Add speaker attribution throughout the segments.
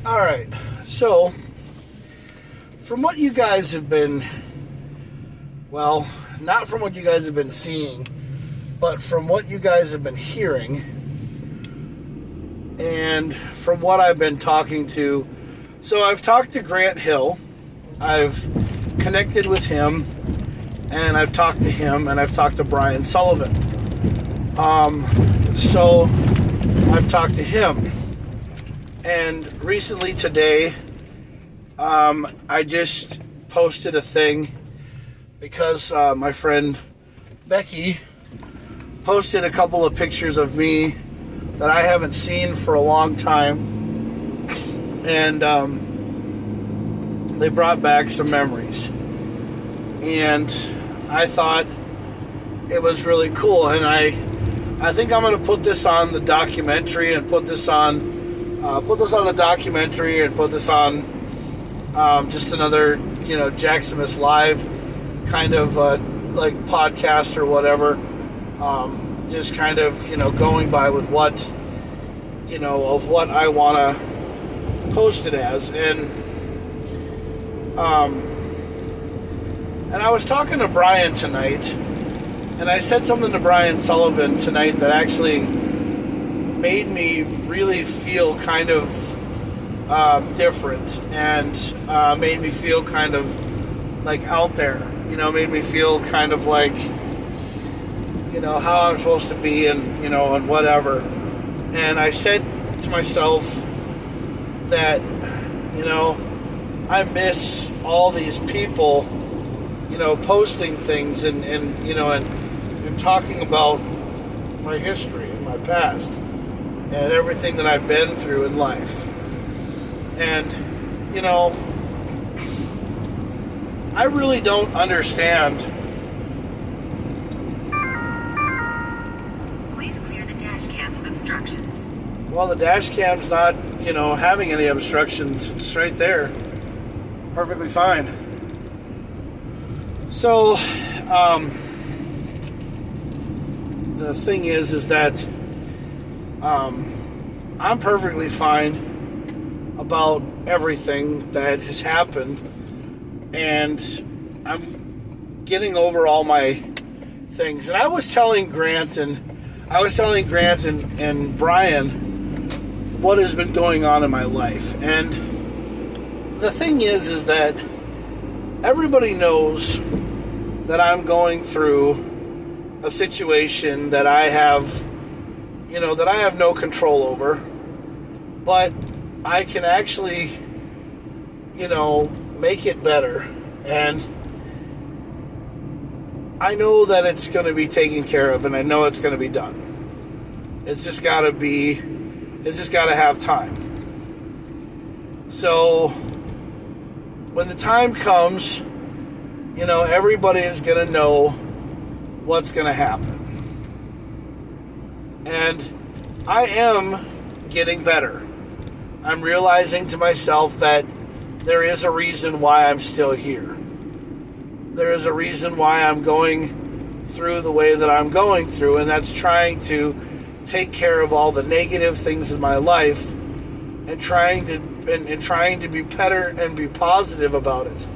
Speaker 1: All right. So, from what you guys have been, well, not from what you guys have been seeing, but from what you guys have been hearing, and from what I've been talking to. So, I've talked to Grant Hill, I've connected with him, and I've talked to him, and I've talked to Brian Sullivan. So, I've talked to him. And recently today, I just posted a thing because my friend Becky posted a couple of pictures of me that I haven't seen for a long time. And they brought back some memories. And I thought it was really cool. And I think I'm going to put this on the documentary and put this on the documentary and put this on just another, Jaxamous Live kind of like podcast or whatever. Just kind of, going by with what, of what I want to post it as. And I was talking to Brian tonight, and I said something to Brian Sullivan tonight that actually made me really feel kind of different, and made me feel kind of like out there, made me feel kind of like, how I'm supposed to be, and, and whatever. And I said to myself that, I miss all these people, posting things and talking about my history and my past and everything that I've been through in life. And, I really don't understand.
Speaker 2: Please clear the dash cam of obstructions.
Speaker 1: Well, the dash cam's not, having any obstructions. It's right there. Perfectly fine. So, the thing is that I'm perfectly fine about everything that has happened, and I'm getting over all my things. And I was telling Grant and Brian what has been going on in my life. And the thing is that everybody knows that I'm going through a situation that I have, that I have no control over, but I can actually, make it better. And I know that it's going to be taken care of, and I know it's going to be done. It's just got to have time. So when the time comes, everybody is going to know what's going to happen. And I am getting better. I'm realizing to myself that there is a reason why I'm still here. There is a reason why I'm going through the way that I'm going through, and that's trying to take care of all the negative things in my life and trying to be better and be positive about it.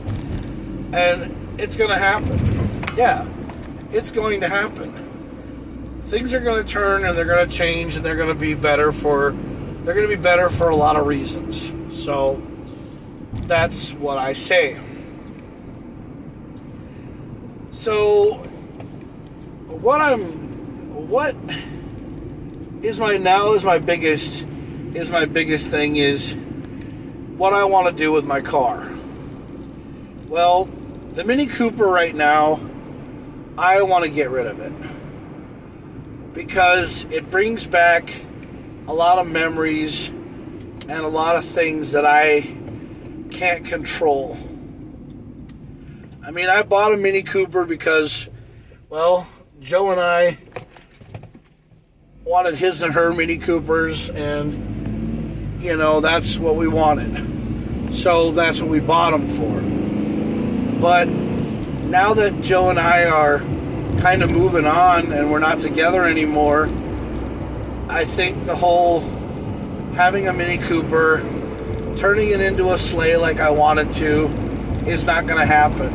Speaker 1: And it's going to happen. Yeah, it's going to happen. Things are going to turn, and they're going to change, and they're going to be better for a lot of reasons. So that's what I say. So what is my biggest thing is what I want to do with my car. Well, the Mini Cooper right now, I want to get rid of it because it brings back a lot of memories and a lot of things that I can't control. I mean, I bought a Mini Cooper because, well, Joe and I wanted his and her Mini Coopers, and, that's what we wanted. So that's what we bought them for. But now that Joe and I are kind of moving on and we're not together anymore, I think the whole having a Mini Cooper turning it into a sleigh like I wanted to is not going to happen.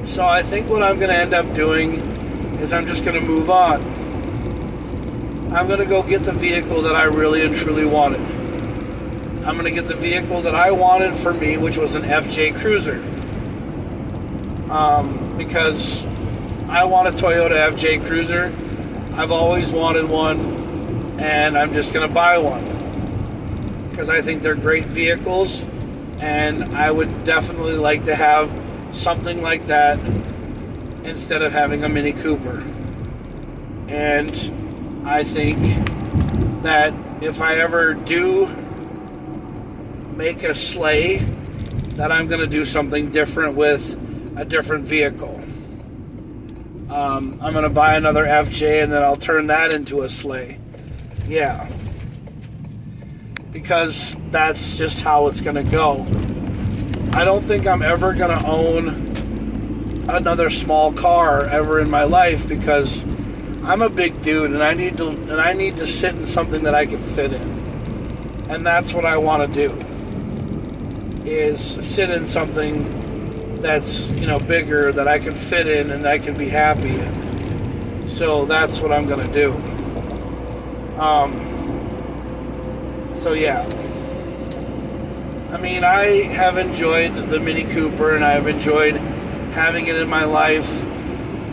Speaker 1: So I think what I'm going to end up doing is I'm just going to move on. I'm going to go get the vehicle that I really and truly wanted. I'm going to get the vehicle that I wanted for me, which was an FJ Cruiser. Because I want a Toyota FJ Cruiser. I've always wanted one, and I'm just going to buy one. Because I think they're great vehicles, and I would definitely like to have something like that instead of having a Mini Cooper. And I think that if I ever do make a sleigh, that I'm going to do something different with a different vehicle. I'm going to buy another FJ and then I'll turn that into a sleigh. Yeah. Because that's just how it's going to go. I don't think I'm ever going to own another small car ever in my life because I'm a big dude and I need to sit in something that I can fit in. And that's what I want to do. Is sit in something that's, bigger that I can fit in and I can be happy in. So that's what I'm going to do. So yeah. I mean, I have enjoyed the Mini Cooper and I've enjoyed having it in my life,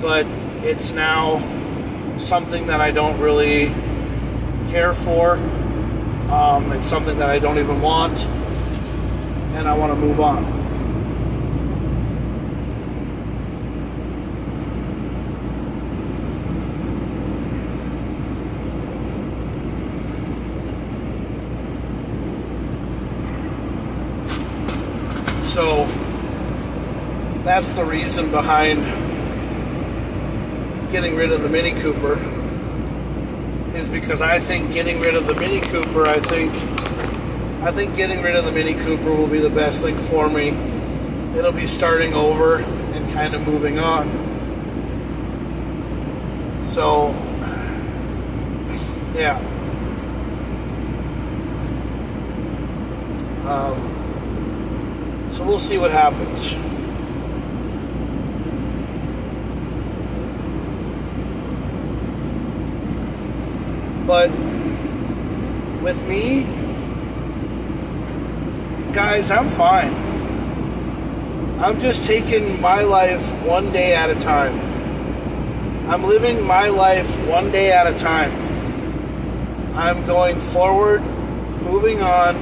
Speaker 1: but it's now something that I don't really care for. It's something that I don't even want, and I want to move on. So that's the reason behind getting rid of the Mini Cooper, is because I think getting rid of the Mini Cooper, I think getting rid of the Mini Cooper will be the best thing for me. It'll be starting over and kind of moving on. So, yeah. So we'll see what happens. But with me, guys, I'm fine. I'm just taking my life one day at a time. I'm living my life one day at a time. I'm going forward, moving on,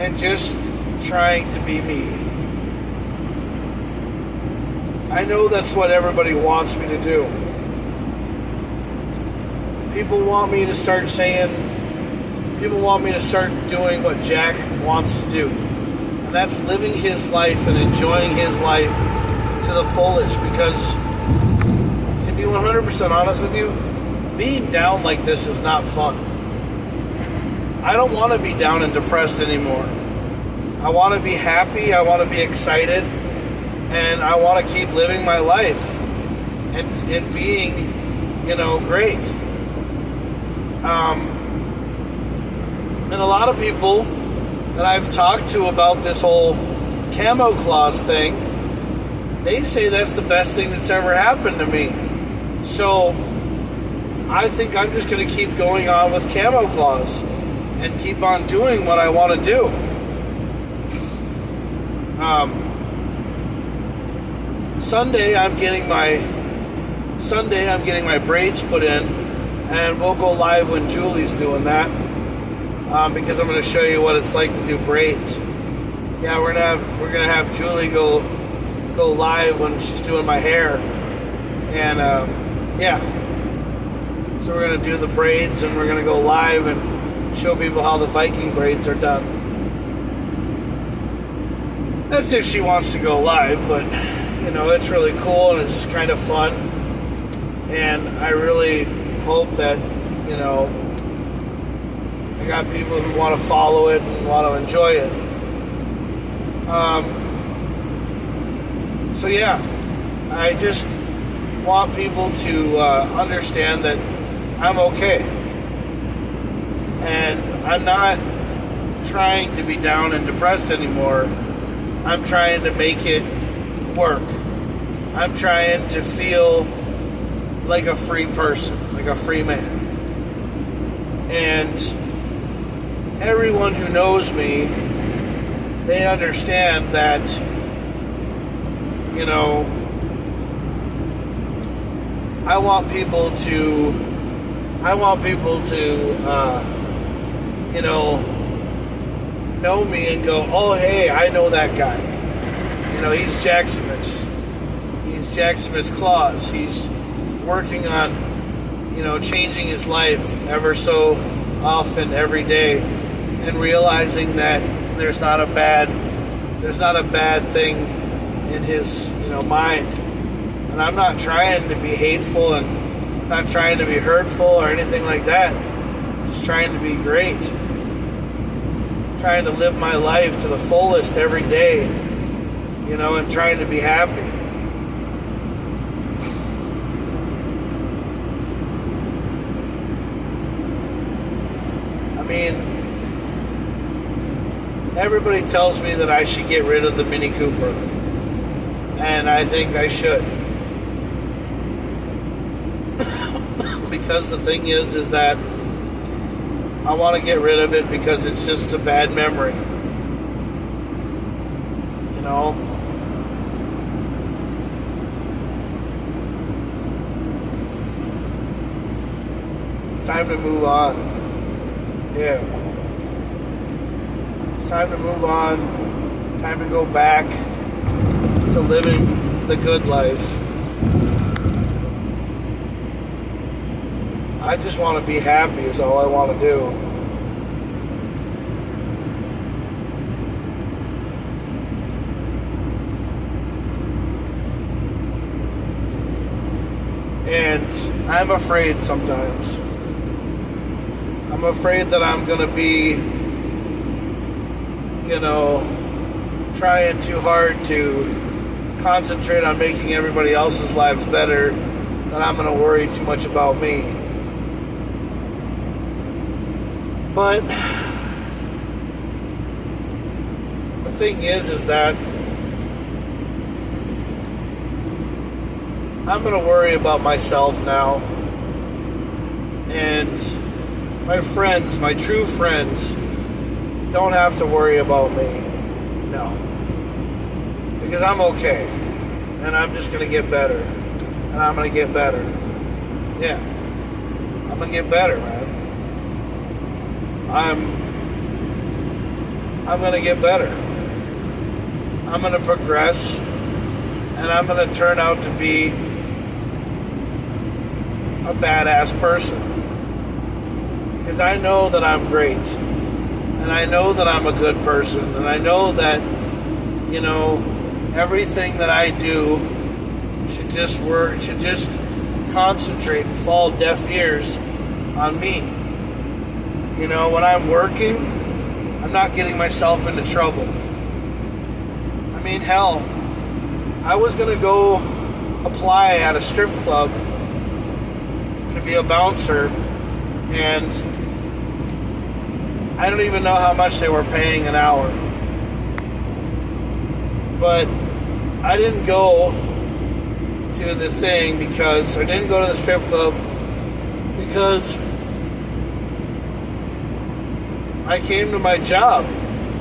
Speaker 1: and just trying to be me. I know that's what everybody wants me to do. People want me to start doing what Jack wants to do. And that's living his life and enjoying his life to the fullest. Because, to be 100% honest with you, being down like this is not fun. I don't want to be down and depressed anymore. I want to be happy, I want to be excited, and I want to keep living my life and being, great. And a lot of people that I've talked to about this whole camo claws thing, they say that's the best thing that's ever happened to me. So I think I'm just going to keep going on with camo claws and keep on doing what I want to do. Sunday I'm getting my braids put in, and we'll go live when Julie's doing that, because I'm going to show you what it's like to do braids. Yeah, we're gonna have Julie go live when she's doing my hair, and yeah. So we're gonna do the braids, and we're gonna go live and show people how the Viking braids are done. That's if she wants to go live, but it's really cool and it's kind of fun, and I really hope that I got people who want to follow it and want to enjoy it. So yeah, I just want people to understand that I'm okay, and I'm not trying to be down and depressed anymore. I'm trying to make it work. I'm trying to feel like a free person, like a free man. And everyone who knows me, they understand that, you know, I want people to, you know me and go, oh, hey, I know that guy. You know, he's Jaxamous. He's Jaxamous Claus. He's working on, you know, changing his life ever so often every day, and realizing that there's not a bad thing in his, you know, mind. And I'm not trying to be hateful and not trying to be hurtful or anything like that. I'm just trying to be great. Trying to live my life to the fullest every day, you know, and trying to be happy. I mean, everybody tells me that I should get rid of the Mini Cooper, and I think I should. Because the thing is that I want to get rid of it because it's just a bad memory. You know? It's time to move on. Yeah. It's time to move on. Time to go back to living the good life. I just want to be happy is all I want to do. And I'm afraid sometimes. I'm afraid that I'm going to be, you know, trying too hard to concentrate on making everybody else's lives better, that I'm going to worry too much about me. But the thing is that I'm going to worry about myself now. And my friends, my true friends, don't have to worry about me. No. Because I'm okay. And I'm just going to get better. And I'm going to get better. Yeah. I'm going to get better, man. I'm going to get better. I'm going to progress, and I'm going to turn out to be a badass person. Because I know that I'm great, and I know that I'm a good person, and I know that, you know, everything that I do should just concentrate and fall deaf ears on me. You know, when I'm working, I'm not getting myself into trouble. I mean, hell, I was going to go apply at a strip club to be a bouncer, and I don't even know how much they were paying an hour. But I didn't go to the thing because, I didn't go to the strip club because I came to my job.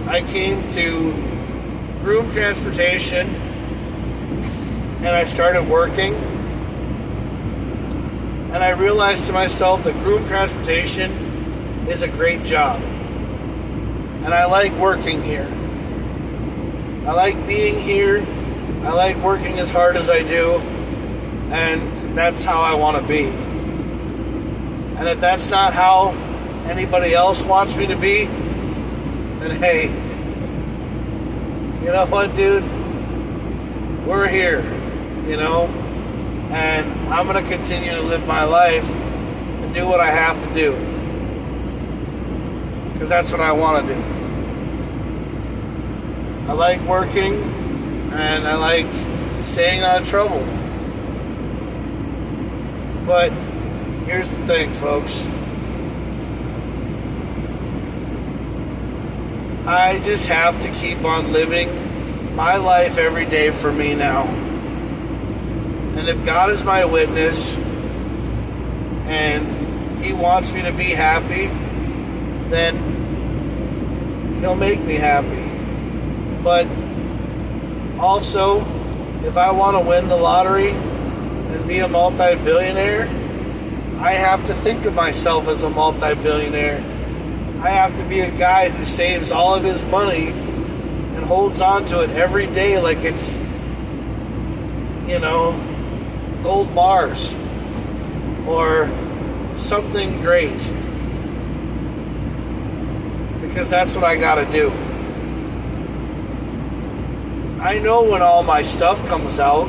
Speaker 1: I came to groom transportation, and I started working. And I realized to myself that groom transportation is a great job. And I like working here. I like being here. I like working as hard as I do. And that's how I want to be. And if that's not how anybody else wants me to be, then hey, you know what, dude? We're here, you know? And I'm going to continue to live my life and do what I have to do. Because that's what I want to do. I like working, and I like staying out of trouble. But here's the thing, folks. I just have to keep on living my life every day for me now. And if God is my witness and He wants me to be happy, then He'll make me happy. But also, if I want to win the lottery and be a multi-billionaire, I have to think of myself as a multi-billionaire. I have to be a guy who saves all of his money and holds on to it every day like it's, gold bars or something great. Because that's what I gotta do. I know when all my stuff comes out.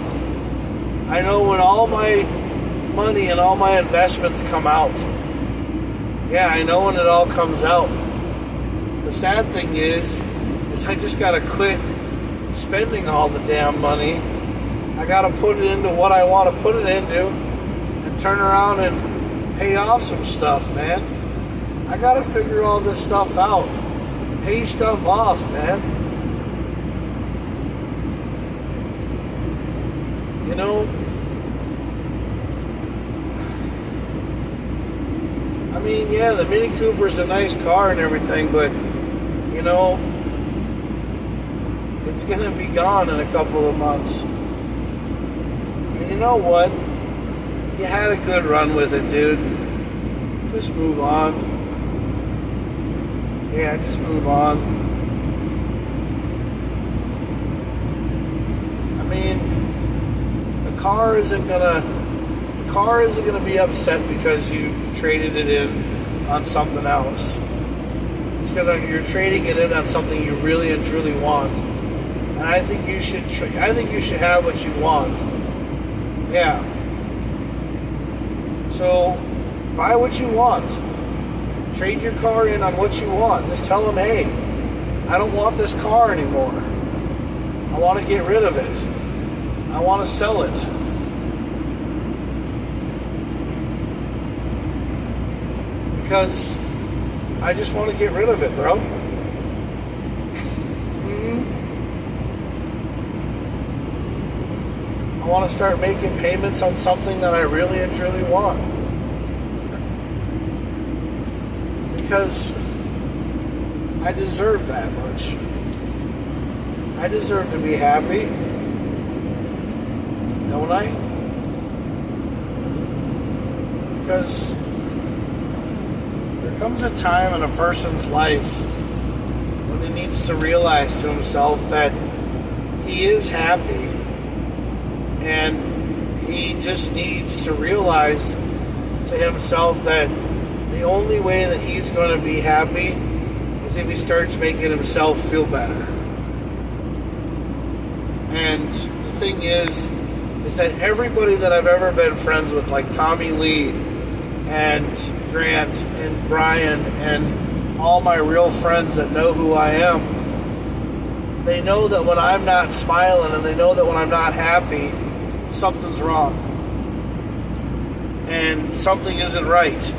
Speaker 1: I know when all my money and all my investments come out. Yeah, I know when it all comes out. The sad thing is I just gotta quit spending all the damn money. I gotta put it into what I want to put it into and turn around and pay off some stuff, man. I gotta figure all this stuff out. Pay stuff off, man. I mean, yeah, the Mini Cooper's a nice car and everything, but, it's going to be gone in a couple of months. And you know what? You had a good run with it, dude. Just move on. Yeah, just move on. I mean, the car isn't gonna be upset because you traded it in on something else. It's because you're trading it in on something you really and truly want. And I think you should have what you want. Yeah. So buy what you want. Trade your car in on what you want. Just tell them, hey, I don't want this car anymore. I want to get rid of it. I want to sell it. Because I just want to get rid of it, bro. I want to start making payments on something that I really and truly want. Because I deserve that much. I deserve to be happy. Don't I? Because there comes a time in a person's life when he needs to realize to himself that he is happy, and he just needs to realize to himself that the only way that he's going to be happy is if he starts making himself feel better. And the thing is that everybody that I've ever been friends with, like Tommy Lee and Grant and Brian and all my real friends that know who I am, they know that when I'm not smiling and they know that when I'm not happy, something's wrong. And something isn't right.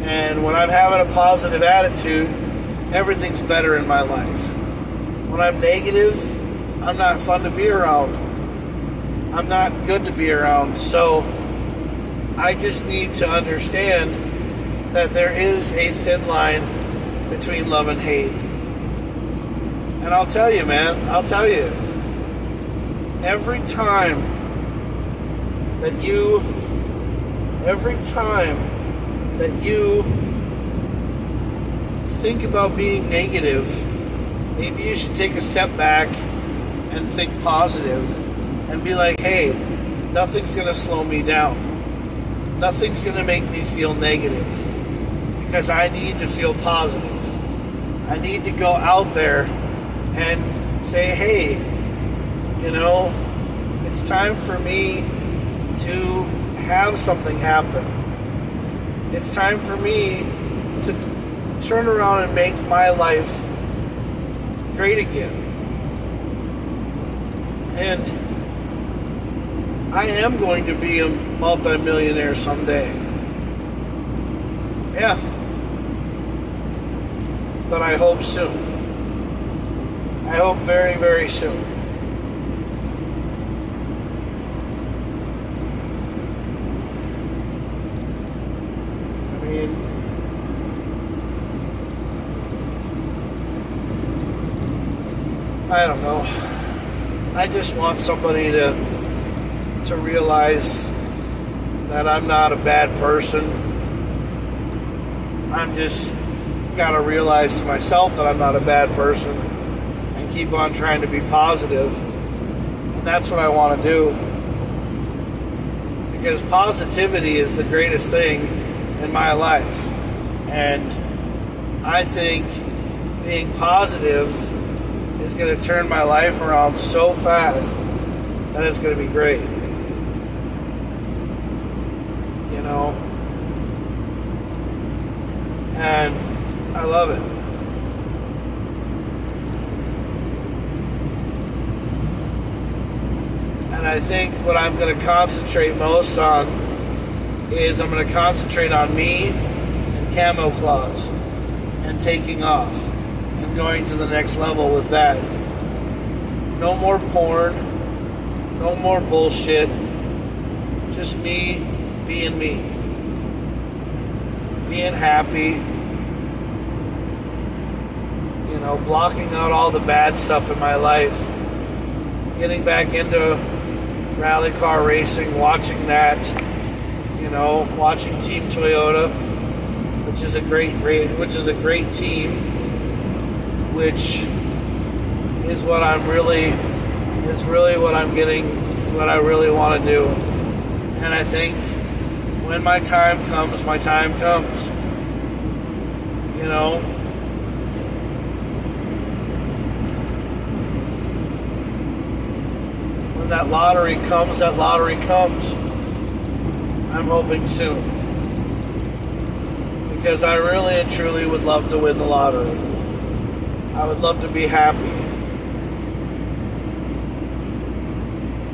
Speaker 1: And when I'm having a positive attitude, everything's better in my life. When I'm negative, I'm not fun to be around. I'm not good to be around. So I just need to understand that there is a thin line between love and hate. And I'll tell you, man, every time that you think about being negative, maybe you should take a step back and think positive and be like, hey, nothing's going to slow me down. Nothing's going to make me feel negative, because I need to feel positive. I need to go out there and say, hey, it's time for me to have something happen. It's time for me to turn around and make my life great again. And I am going to be a multi-millionaire someday. Yeah. But I hope soon. I hope very, very soon. I mean, I don't know. I just want somebody to realize that I'm not a bad person. I'm just gotta realize to myself that I'm not a bad person and keep on trying to be positive. And that's what I want to do. Because positivity is the greatest thing in my life. And I think being positive is going to turn my life around so fast that it's going to be great. You know? And I love it. And I think what I'm going to concentrate most on is I'm going to concentrate on me and camo claws and taking off and going to the next level with that. No more porn. No more bullshit. Just me being me. Being happy. You know, blocking out all the bad stuff in my life. Getting back into rally car racing, watching that, you know, watching Team Toyota, which is a great team, which is what I'm really what I'm getting, what I really want to do. And I think when my time comes, my time comes. You know, when that lottery comes, that lottery comes. I'm hoping soon. Because I really and truly would love to win the lottery. I would love to be happy.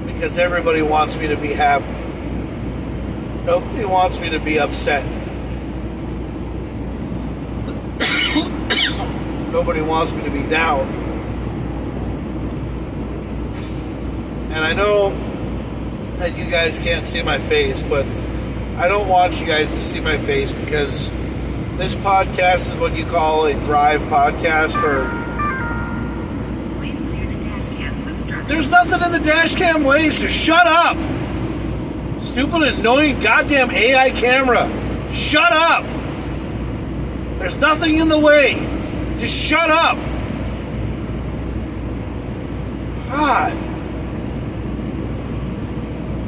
Speaker 1: Because everybody wants me to be happy. Nobody wants me to be upset. Nobody wants me to be down. And I know that you guys can't see my face, but I don't want you guys to see my face because this podcast is what you call a drive podcast, or...
Speaker 2: Please clear the dash cam of obstruction.
Speaker 1: There's nothing in the dash cam way, so shut up! Stupid, annoying, goddamn AI camera. Shut up! There's nothing in the way. Just shut up! God.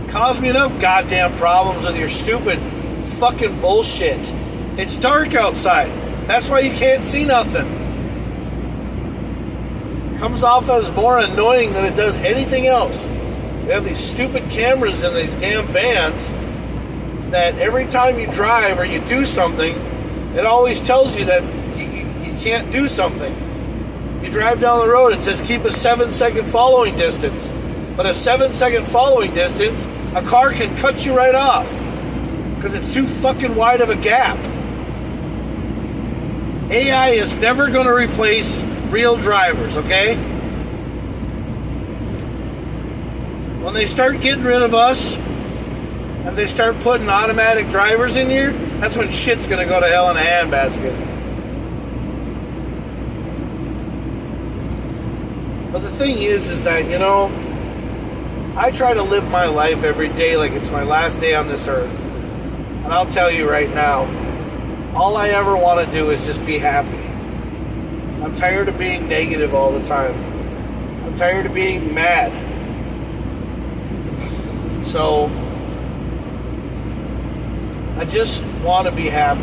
Speaker 1: Cause me enough goddamn problems with your stupid fucking bullshit. It's dark outside. That's why you can't see nothing. Comes off as more annoying than it does anything else. We have these stupid cameras in these damn vans that every time you drive or you do something, it always tells you that you can't do something. You drive down the road, it says keep a 7-second following distance. But a 7-second following distance, a car can cut you right off because it's too fucking wide of a gap. AI is never going to replace real drivers, okay? When they start getting rid of us and they start putting automatic drivers in here, that's when shit's going to go to hell in a handbasket. But the thing is that, you know, I try to live my life every day like it's my last day on this earth. And I'll tell you right now, all I ever want to do is just be happy. I'm tired of being negative all the time. I'm tired of being mad. So, I just want to be happy.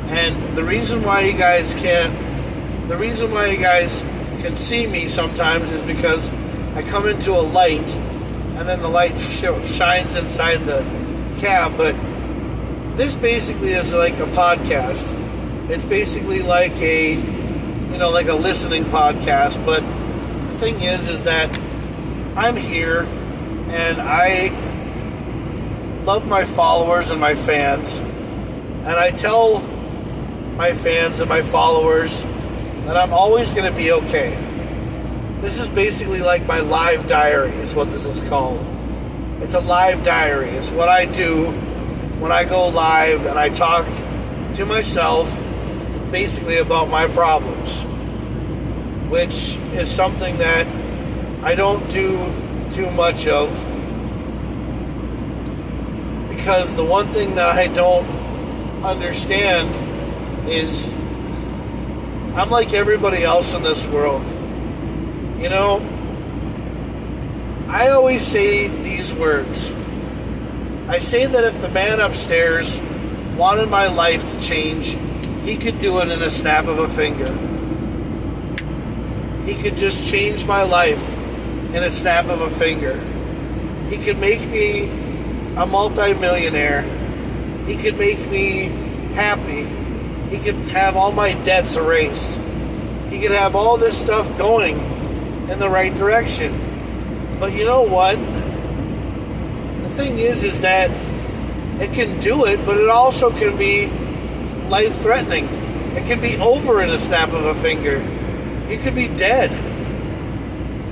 Speaker 1: And the reason why you guys can see me sometimes is because I come into a light and then the light shines inside the cab. But this basically is like a podcast. It's basically like a listening podcast. But the thing is that I'm here and I love my followers and my fans. And I tell my fans and my followers that I'm always going to be okay. This is basically like my live diary is what this is called. It's a live diary. It's what I do when I go live and I talk to myself basically about my problems, which is something that I don't do too much of, because the one thing that I don't understand is I'm like everybody else in this world. You know, I always say these words. I say that if the man upstairs wanted my life to change, he could do it in a snap of a finger. He could just change my life in a snap of a finger. He could make me a multi-millionaire. He could make me happy. He could have all my debts erased. He could have all this stuff going in the right direction. But you know what? The thing is that it can do it, but it also can be life-threatening. It can be over in a snap of a finger. You could be dead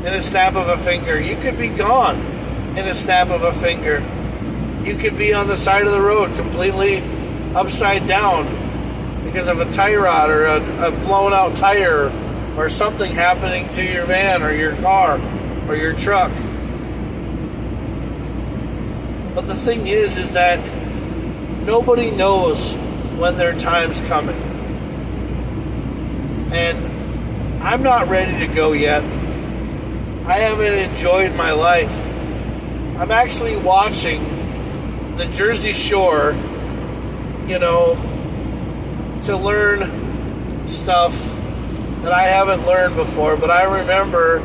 Speaker 1: in a snap of a finger. You could be gone in a snap of a finger. You could be on the side of the road completely upside down because of a tie rod or a blown out tire or something happening to your van or your car or your truck. But the thing is that nobody knows when their time's coming. And I'm not ready to go yet. I haven't enjoyed my life. I'm actually watching the Jersey Shore, you know, to learn stuff that I haven't learned before. But I remember,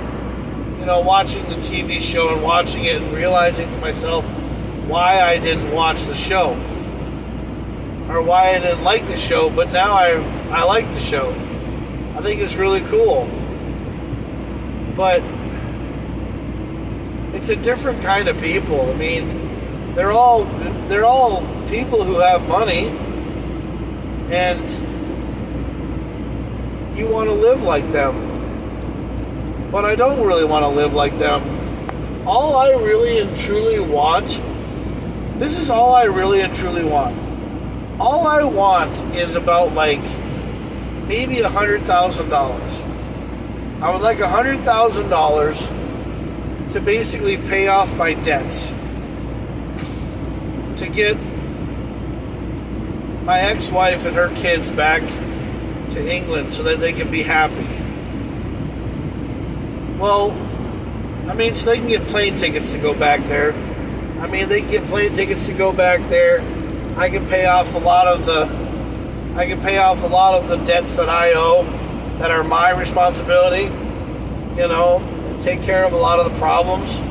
Speaker 1: you know, watching the TV show and watching it and realizing to myself why I didn't watch the show or why I didn't like the show. But now I like the show. I think it's really cool. But it's a different kind of people. I mean, they're all people who have money, and you want to live like them. But I don't really want to live like them. All I really and truly want, this is all I really and truly want. All I want is about like maybe $100,000. I would like $100,000 to basically pay off my debts, to get my ex-wife and her kids back to England so that they can be happy. Well, I mean, so they can get plane tickets to go back there. I mean, they can get plane tickets to go back there. I can pay off a lot of the debts that I owe that are my responsibility, you know, and take care of a lot of the problems.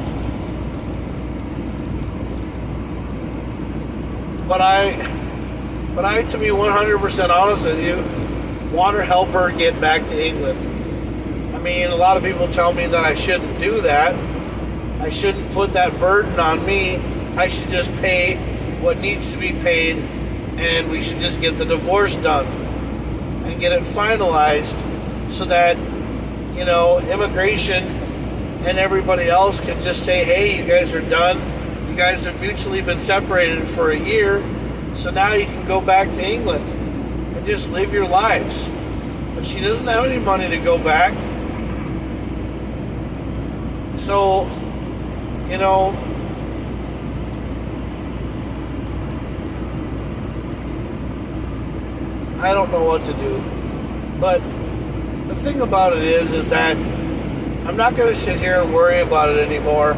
Speaker 1: But I, to be 100% honest with you, want to help her get back to England. I mean, a lot of people tell me that I shouldn't do that. I shouldn't put that burden on me. I should just pay what needs to be paid, and we should just get the divorce done and get it finalized so that, you know, immigration and everybody else can just say, hey, you guys are done. You guys have mutually been separated for a year, so now you can go back to England and just live your lives. But she doesn't have any money to go back. So, you know, I don't know what to do. But the thing about it is that I'm not going to sit here and worry about it anymore.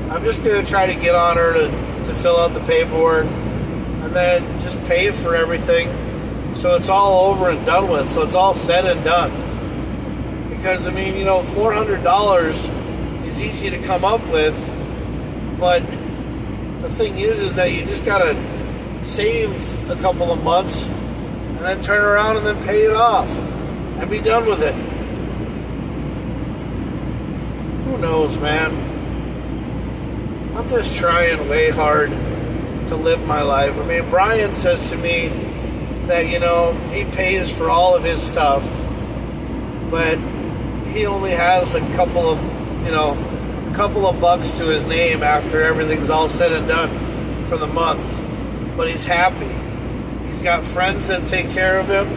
Speaker 1: I'm just going to try to get on her to fill out the paperwork and then just pay for everything so it's all over and done with, so it's all said and done. Because, I mean, you know, $400 is easy to come up with, but the thing is that you just got to save a couple of months and then turn around and then pay it off and be done with it. Who knows, man? I'm just trying way hard to live my life. I mean, Brian says to me that, you know, he pays for all of his stuff, but he only has a couple of bucks to his name after everything's all said and done for the month. But he's happy. He's got friends that take care of him.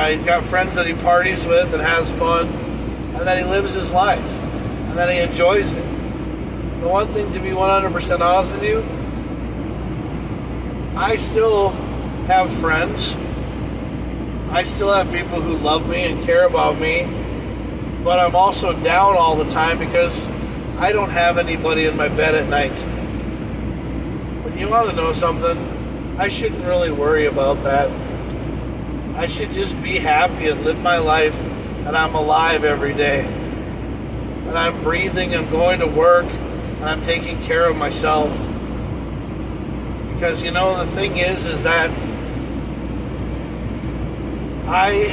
Speaker 1: He's got friends that he parties with and has fun. And then he lives his life. And then he enjoys it. The one thing, to be 100% honest with you, I still have friends. I still have people who love me and care about me. But I'm also down all the time because I don't have anybody in my bed at night. But you want to know something? I shouldn't really worry about that. I should just be happy and live my life that I'm alive every day. That I'm breathing, I'm going to work, and I'm taking care of myself. Because, the thing is that I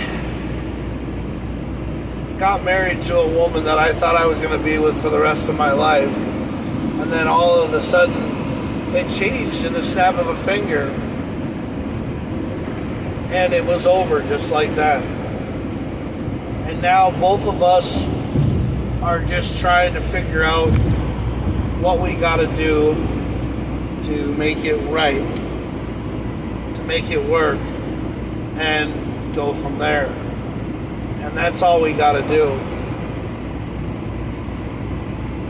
Speaker 1: got married to a woman that I thought I was going to be with for the rest of my life. And then all of a sudden, it changed in the snap of a finger. And it was over just like that. And now both of us are just trying to figure out what we got to do to make it right, to make it work, and go from there. And that's all we got to do.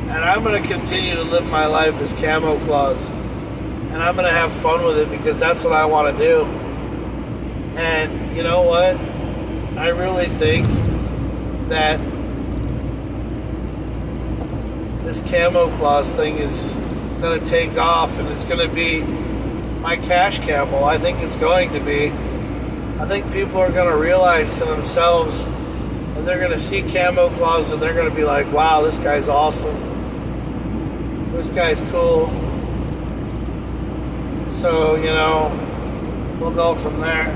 Speaker 1: And I'm going to continue to live my life as Camo Claus. And I'm going to have fun with it because that's what I want to do. And you know what? I really think that this Camo Claus thing is going to take off, and it's going to be my cash camel. I think it's going to be. I think people are going to realize to themselves, and they're going to see Camo Claus, and they're going to be like, wow, this guy's awesome. This guy's cool. So, we'll go from there.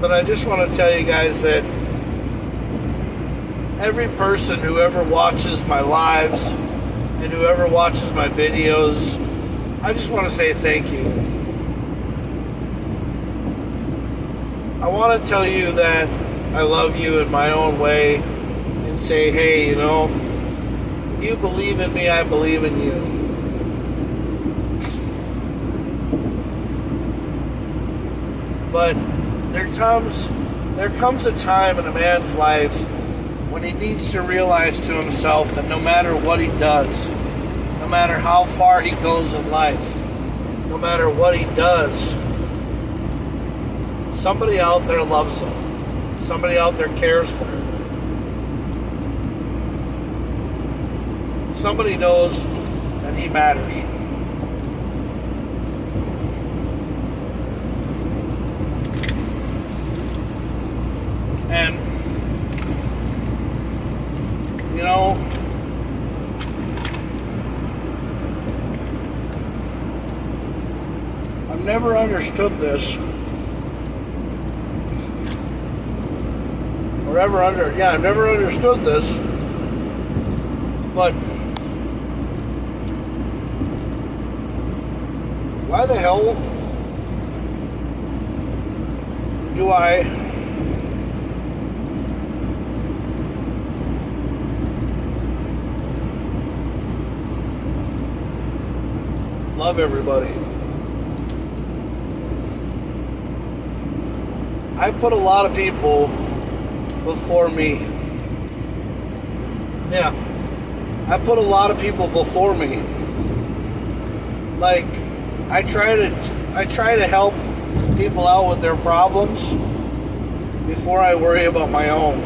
Speaker 1: But I just want to tell you guys that every person who ever watches my lives and whoever watches my videos, I just want to say thank you. I want to tell you that I love you in my own way and say, hey, if you believe in me, I believe in you. But there comes a time in a man's life when he needs to realize to himself that no matter what he does, no matter how far he goes in life, no matter what he does, somebody out there loves him. Somebody out there cares for him. Somebody knows that he matters. And, I've never understood this. I've never understood this. But why the hell do I love everybody? I put a lot of people before me. Yeah. I put a lot of people before me. Like, I try to help people out with their problems before I worry about my own.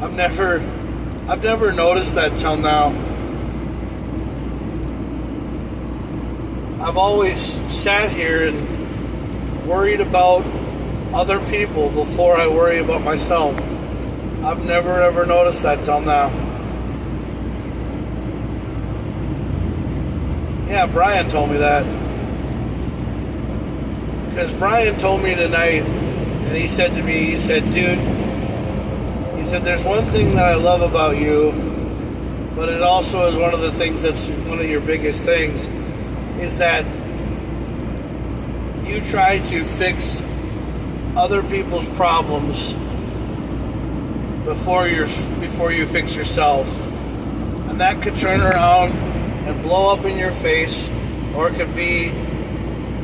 Speaker 1: I've never noticed that till now. I've always sat here and worried about other people before I worry about myself. I've never ever noticed that till now. Yeah, Brian told me that. Because Brian told me tonight, and he said to me, dude, he said, there's one thing that I love about you, but but it also is one of the things that's one of your biggest things is that you try to fix other people's problems before you fix yourself, and that could turn around and blow up in your face, or it could be,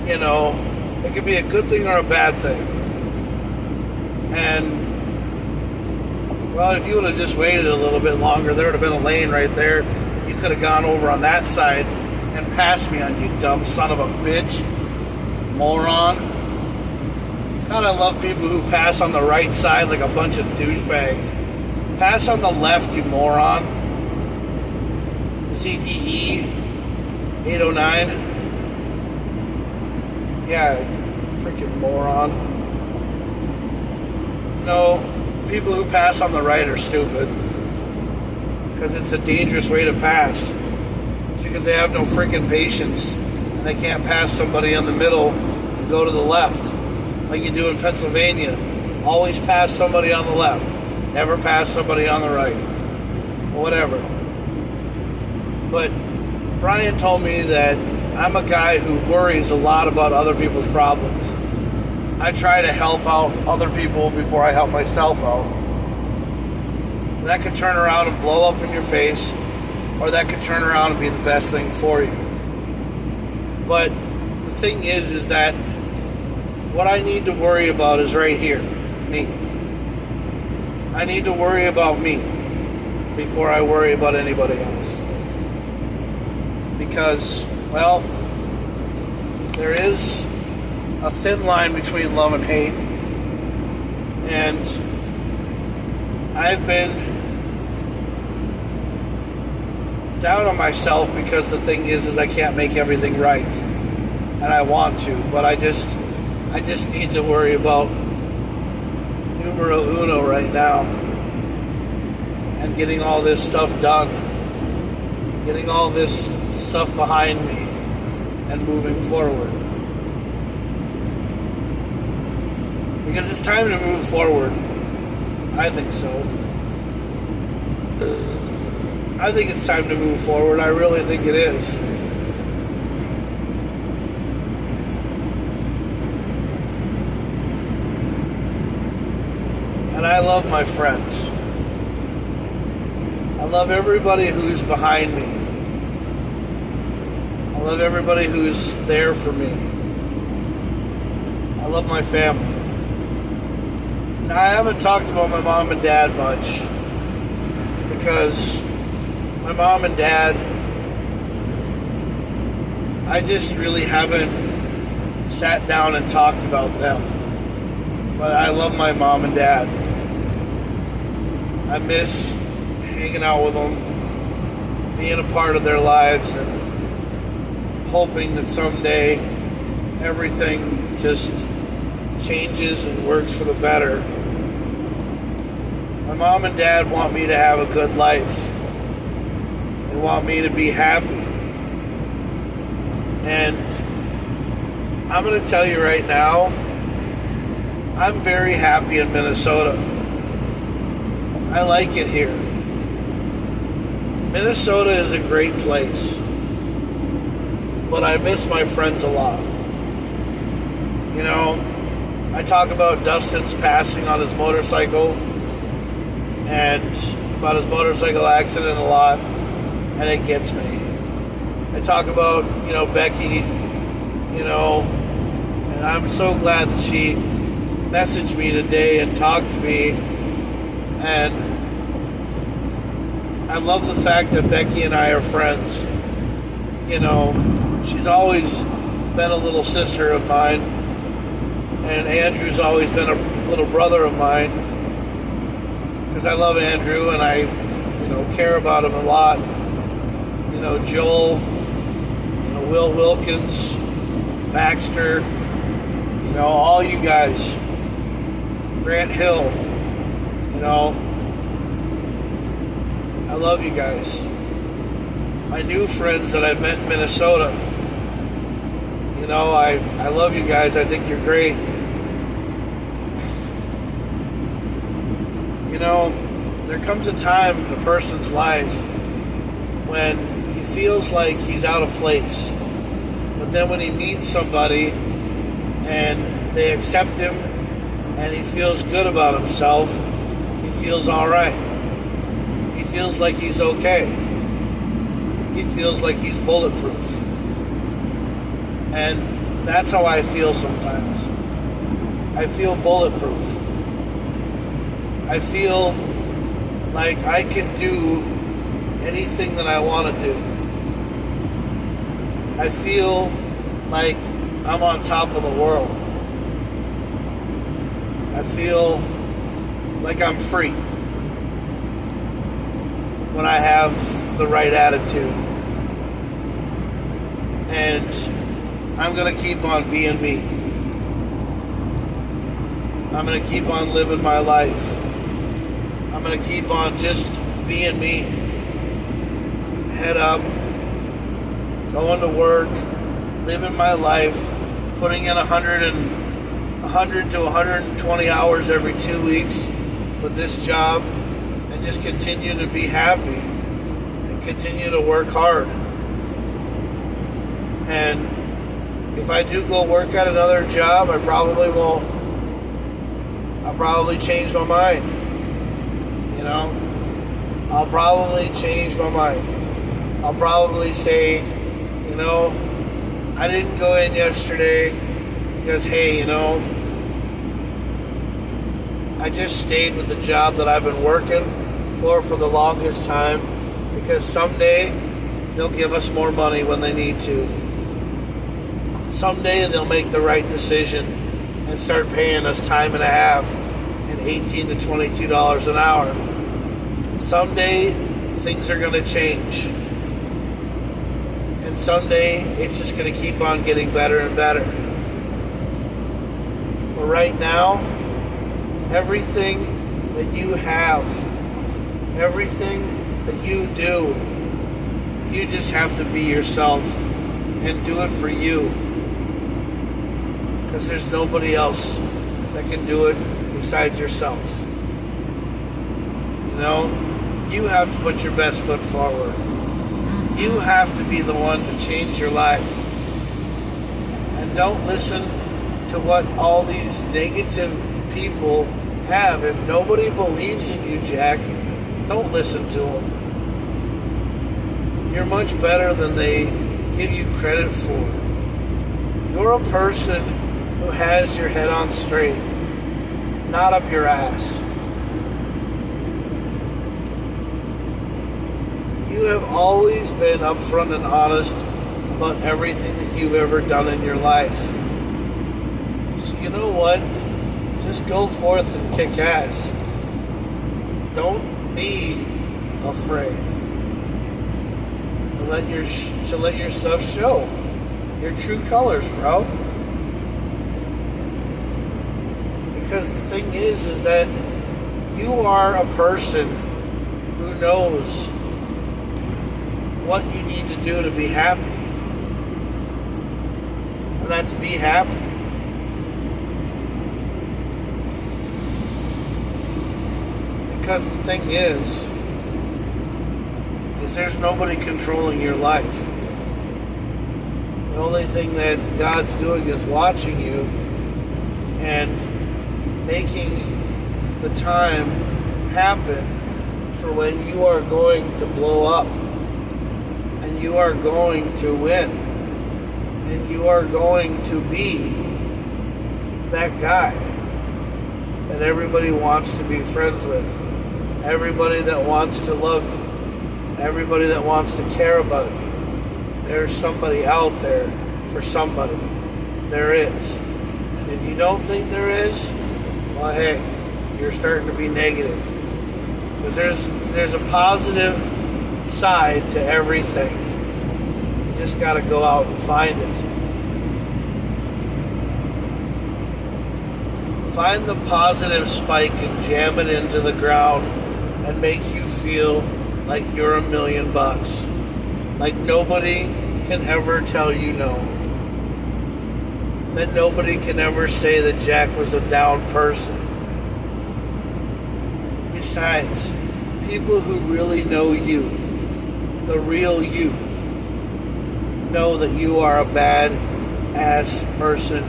Speaker 1: it could be a good thing or a bad thing. And well, if you would have just waited a little bit longer, there would have been a lane right there. You could have gone over on that side and passed me on, you dumb son of a bitch, moron. God, I love people who pass on the right side like a bunch of douchebags. Pass on the left, you moron. ZDE 809. Yeah, freaking moron. People who pass on the right are stupid. Because it's a dangerous way to pass. It's because they have no freaking patience. And they can't pass somebody in the middle and go to the left. Like you do in Pennsylvania. Always pass somebody on the left. Never pass somebody on the right. Or whatever. But Brian told me that I'm a guy who worries a lot about other people's problems. I try to help out other people before I help myself out. That could turn around and blow up in your face, or that could turn around and be the best thing for you. But the thing is that what I need to worry about is right here, me. I need to worry about me before I worry about anybody else. Because, well, there is a thin line between love and hate. And I've been down on myself because the thing is I can't make everything right. And I want to, but I just need to worry about numero uno right now. And getting all this stuff done. Getting all this stuff behind me and moving forward. Because it's time to move forward. I think so. I think it's time to move forward. I really think it is. And I love my friends. I love everybody who's behind me. I love everybody who's there for me. I love my family. Now, I haven't talked about my mom and dad much because my mom and dad, I just really haven't sat down and talked about them. But I love my mom and dad. I miss hanging out with them, being a part of their lives, and hoping that someday everything just changes and works for the better. My mom and dad want me to have a good life. They want me to be happy. And I'm going to tell you right now, I'm very happy in Minnesota. I like it here. Minnesota is a great place. But I miss my friends a lot. I talk about Dustin's passing on his motorcycle and about his motorcycle accident a lot, and it gets me. I talk about, Becky, and I'm so glad that she messaged me today and talked to me, and I love the fact that Becky and I are friends. She's always been a little sister of mine, and Andrew's always been a little brother of mine, because I love Andrew and I, care about him a lot. Joel, Will Wilkins, Baxter, all you guys, Grant Hill, I love you guys. My new friends that I've met in Minnesota, I love you guys. I think you're great. There comes a time in a person's life when he feels like he's out of place. But then when he meets somebody and they accept him and he feels good about himself, he feels alright. He feels like he's okay. He feels like he's bulletproof. And that's how I feel sometimes. I feel bulletproof. I feel like I can do anything that I want to do. I feel like I'm on top of the world. I feel like I'm free when I have the right attitude. And I'm going to keep on being me. I'm going to keep on living my life. I'm going to keep on just being me. Head up, going to work, living my life, putting in 100 to 120 hours every 2 weeks with this job, and just continue to be happy and continue to work hard. And if I do go work at another job, I probably won't. I'll probably change my mind. You know? I'll probably change my mind. I'll probably say, you know, I didn't go in yesterday because, hey, you know, I just stayed with the job that I've been working for the longest time because someday they'll give us more money when they need to. Someday they'll make the right decision and start paying us time and a half and $18 to $22 an hour. Someday things are going to change. And someday it's just going to keep on getting better and better. But right now, everything that you have, everything that you do, you just have to be yourself and do it for you. Because there's nobody else that can do it besides yourself. You know, you have to put your best foot forward. You have to be the one to change your life. And don't listen to what all these negative people have. If nobody believes in you, Jack, don't listen to them. You're much better than they give you credit for. You're a person who has your head on straight, not up your ass. You have always been upfront and honest about everything that you've ever done in your life. So you know what? Just go forth and kick ass. Don't be afraid to let your stuff show your true colors, bro. Because the thing is that you are a person who knows what you need to do to be happy. And that's be happy. Because the thing is there's nobody controlling your life. The only thing that God's doing is watching you and making the time happen for when you are going to blow up and you are going to win and you are going to be that guy that everybody wants to be friends with, everybody that wants to love you, everybody that wants to care about you. There's somebody out there for somebody. There is. And if you don't think there is, well, hey, you're starting to be negative. Because there's a positive side to everything. You just got to go out and find it. Find the positive spike and jam it into the ground and make you feel like you're $1 million. Like nobody can ever tell you no. That nobody can ever say that Jack was a down person. Besides, people who really know you, the real you. Know that you are a bad ass person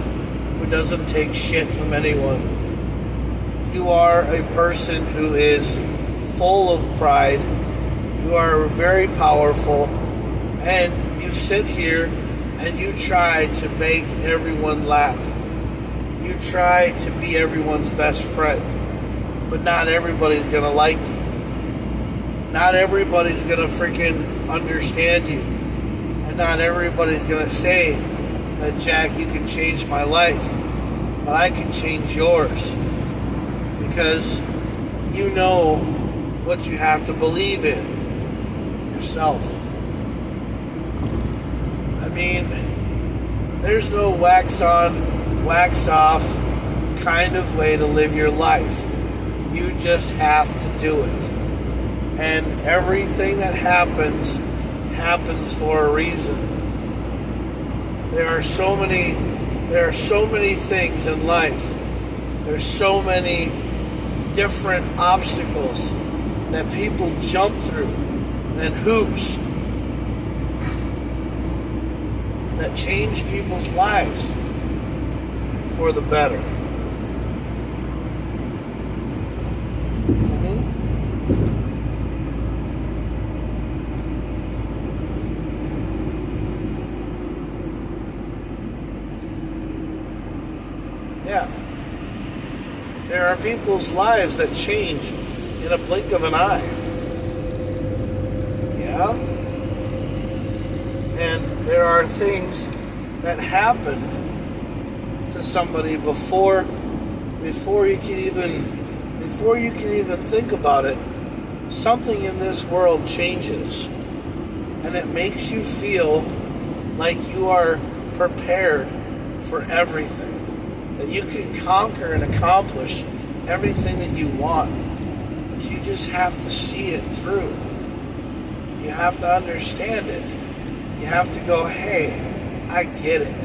Speaker 1: who doesn't take shit from anyone. You are a person who is full of pride. You are very powerful, and you sit here and you try to make everyone laugh. You try to be everyone's best friend, but not everybody's gonna like you. Not everybody's gonna freaking understand you. And not everybody's gonna say that, Jack, you can change my life, but I can change yours. Because you know what you have to believe in yourself. I mean, there's no wax on, wax off kind of way to live your life. You just have to do it. And everything that happens for a reason. There are so many things in life. There's so many different obstacles that people jump through and hoops that change people's lives for the better. Yeah. There are people's lives that change in a blink of an eye. Yeah. And there are things that happen to somebody before you can even think about it. Something in this world changes, and it makes you feel like you are prepared for everything. That you can conquer and accomplish everything that you want. But you just have to see it through. You have to understand it. You have to go, hey, I get it.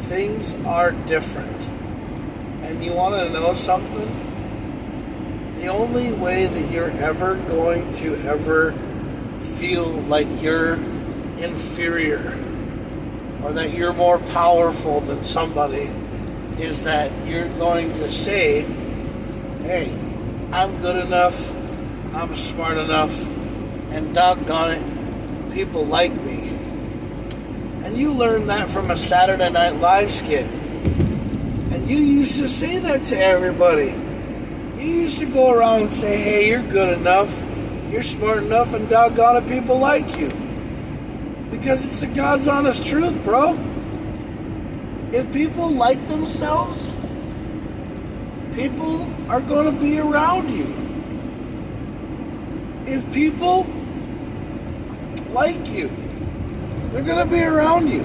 Speaker 1: Things are different. And you want to know something? The only way that you're ever going to ever feel like you're inferior or that you're more powerful than somebody is that you're going to say, hey, I'm good enough, I'm smart enough, and doggone it, people like me. And you learned that from a Saturday Night Live skit. And you used to say that to everybody. You used to go around and say, hey, you're good enough, you're smart enough, and doggone it, people like you. Because it's the God's honest truth, bro. If people like themselves, people are going to be around you. If people like you, they're going to be around you.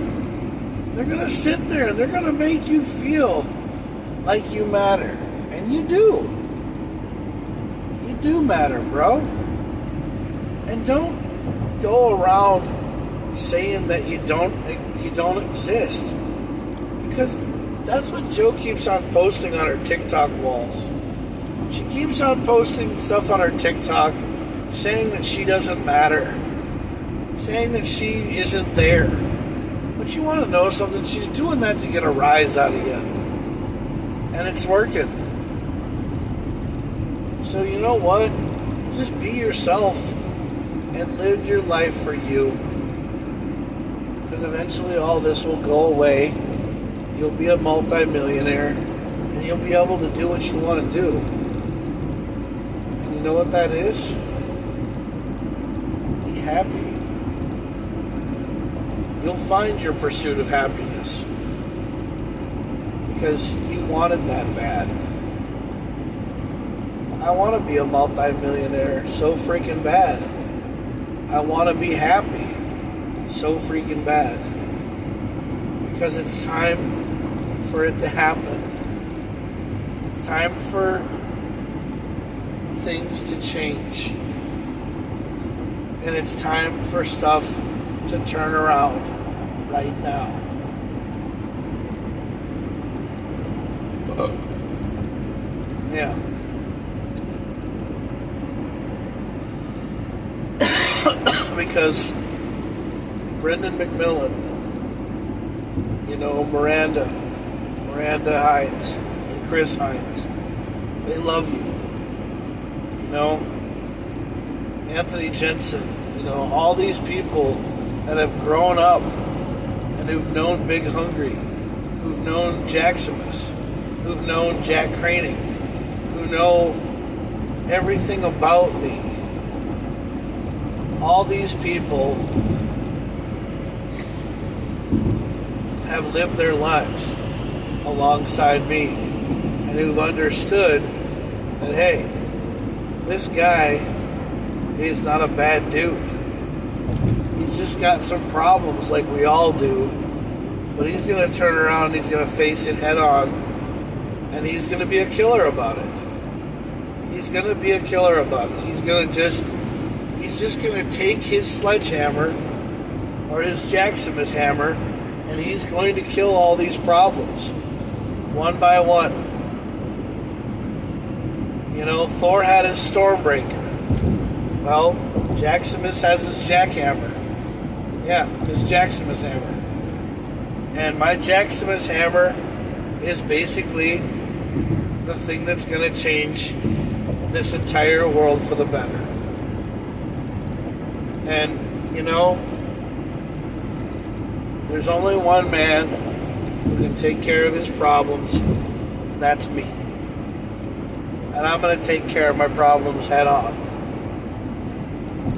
Speaker 1: They're going to sit there and they're going to make you feel like you matter. And you do. You do matter, bro. And don't go around saying that you don't exist. Because that's what Joe keeps on posting on her TikTok walls. She keeps on posting stuff on her TikTok saying that she doesn't matter. Saying that she isn't there. But you want to know something? She's doing that to get a rise out of you. And it's working. So you know what? Just be yourself and live your life for you. Because eventually all this will go away. You'll be a multi-millionaire, and you'll be able to do what you want to do. And you know what that is? Be happy. You'll find your pursuit of happiness. Because you wanted that bad. I want to be a multi-millionaire so freaking bad. I want to be happy so freaking bad. Because it's time for it to happen. It's time for things to change. And it's time for stuff to turn around right now. Yeah. because Brendan McMillan, Miranda Hines, and Chris Hines, they love you. Anthony Jensen, all these people that have grown up and who've known Big Hungry, who've known Jaxamous, who've known Jack Craning, who know everything about me. All these people have lived their lives alongside me and who've understood that, hey, this guy is not a bad dude. He's just got some problems like we all do, but he's going to turn around and he's going to face it head on, and he's going to be a killer about it. He's going to be a killer about it. He's just going to take his sledgehammer or his Jaxamous hammer, and he's going to kill all these problems one by one. Thor had his Stormbreaker. Well, Jaxamous has his jackhammer. Yeah, his Jaxamous hammer. And my Jaxamous hammer is basically the thing that's going to change this entire world for the better. And, there's only one man who can take care of his problems, and that's me. And I'm going to take care of my problems head on.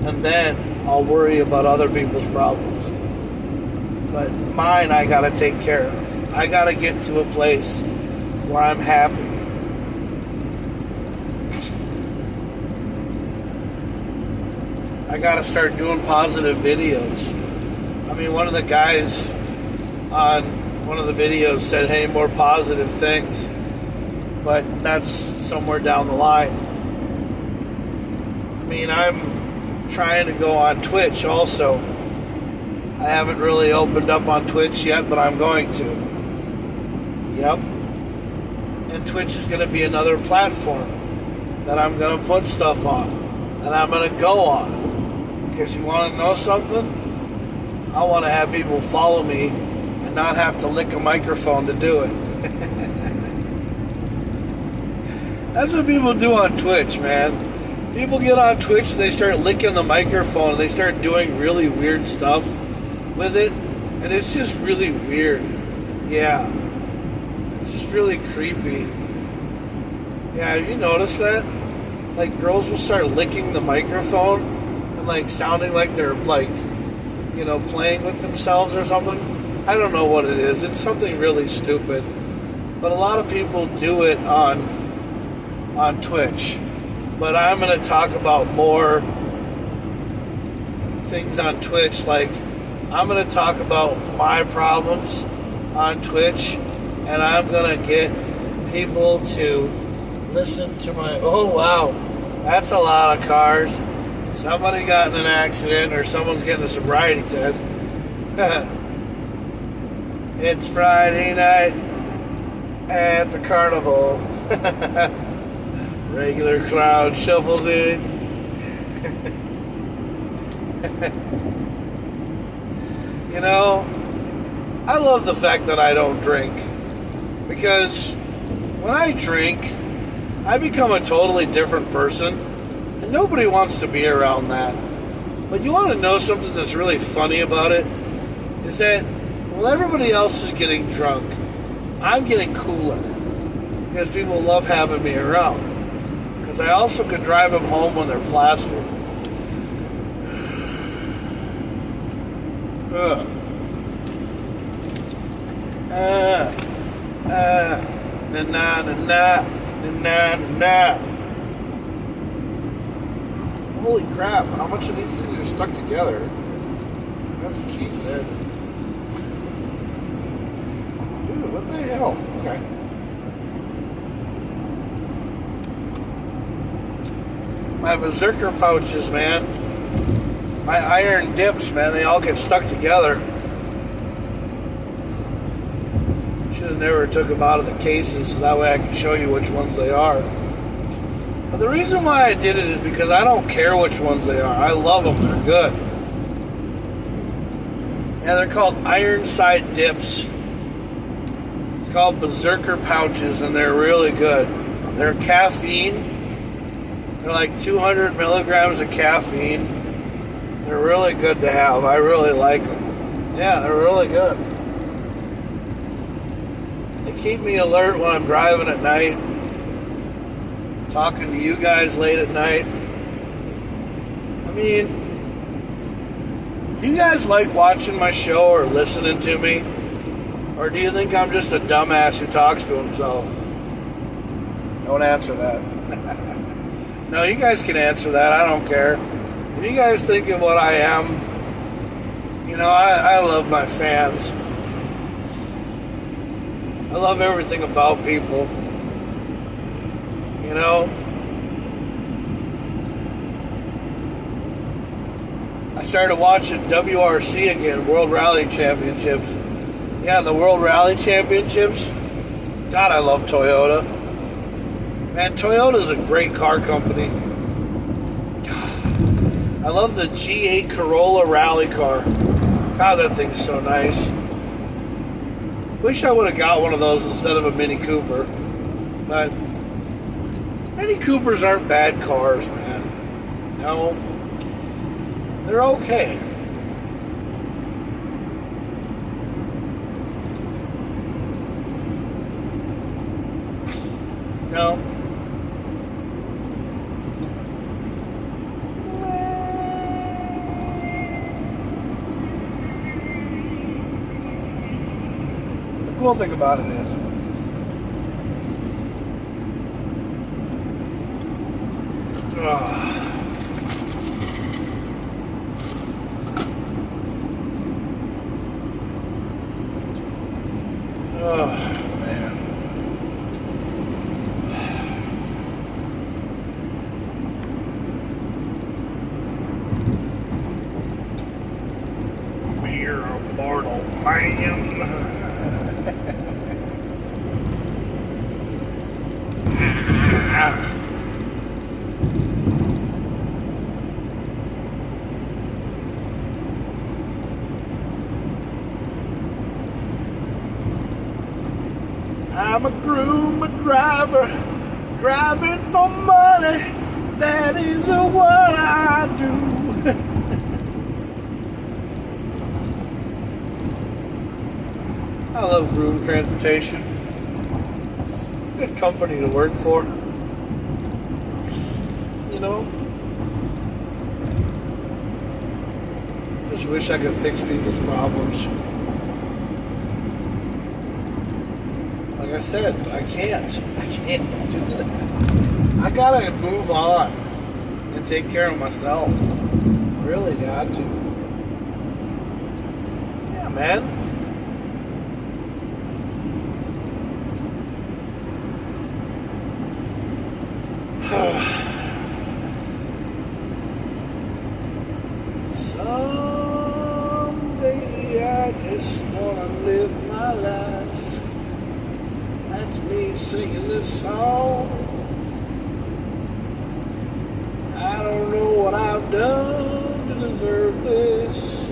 Speaker 1: And then I'll worry about other people's problems. But mine, I got to take care of. I got to get to a place where I'm happy. I got to start doing positive videos. One of the guys on one of the videos said, hey, more positive things. But that's somewhere down the line. I'm trying to go on Twitch also. I haven't really opened up on Twitch yet, but I'm going to. Yep. And Twitch is going to be another platform that I'm going to put stuff on, that I'm going to go on. Because you want to know something? I want to have people follow me and not have to lick a microphone to do it. That's what people do on Twitch, man. People get on Twitch and they start licking the microphone and they start doing really weird stuff with it. And it's just really weird. Yeah. It's just really creepy. Yeah, have you noticed that? Like, girls will start licking the microphone and, like, sounding like they're, like, playing with themselves or something. I don't know what it is. It's something really stupid. But a lot of people do it on Twitch. But I'm going to talk about more things on Twitch. Like, I'm going to talk about my problems on Twitch, and I'm going to get people to listen to my... Oh, wow. That's a lot of cars. Somebody got in an accident, or someone's getting a sobriety test. It's Friday night at the carnival. Regular crowd shuffles in. I love the fact that I don't drink. Because when I drink, I become a totally different person. And nobody wants to be around that. But you want to know something that's really funny about it? Is that while everybody else is getting drunk, I'm getting cooler. Because people love having me around. Because I also can drive them home when they're plastered. Na na na na na na. Holy crap, how much of these things are stuck together? That's what she said. Dude, what the hell? Okay. My berserker pouches, man. My iron dips, man, they all get stuck together. Should have never took them out of the cases so that way I could show you which ones they are. But the reason why I did it is because I don't care which ones they are. I love them, they're good. Yeah, they're called Ironside dips. It's called Berserker pouches, and they're really good. They're caffeine. They're like 200 milligrams of caffeine. They're really good to have. I really like them. Yeah, they're really good. They keep me alert when I'm driving at night, talking to you guys late at night. I mean, do you guys like watching my show or listening to me? Or do you think I'm just a dumbass who talks to himself? Don't answer that. No, you guys can answer that. I don't care. If you guys think of what I am, you know, I love my fans. I love everything about people. You know? I started watching WRC again, World Rally Championships. Yeah, the World Rally Championships. God, I love Toyota. Man, Toyota's a great car company. I love the G8 Corolla rally car. God, that thing's so nice. Wish I would have got one of those instead of a Mini Cooper. But Mini Coopers aren't bad cars, man. No. They're okay. No. The cool thing about it is, oh, man. Mere mortal man. I'm a groom, a driver, driving for money. That is what I do. I love groom transportation. Good company to work for. You know? Just wish I could fix people's problems. Like I said, I can't do that. I gotta move on and take care of myself. Really got to. Yeah, man. Someday I just wanna live my life. That's me singing this song. I don't know what I've done to deserve this.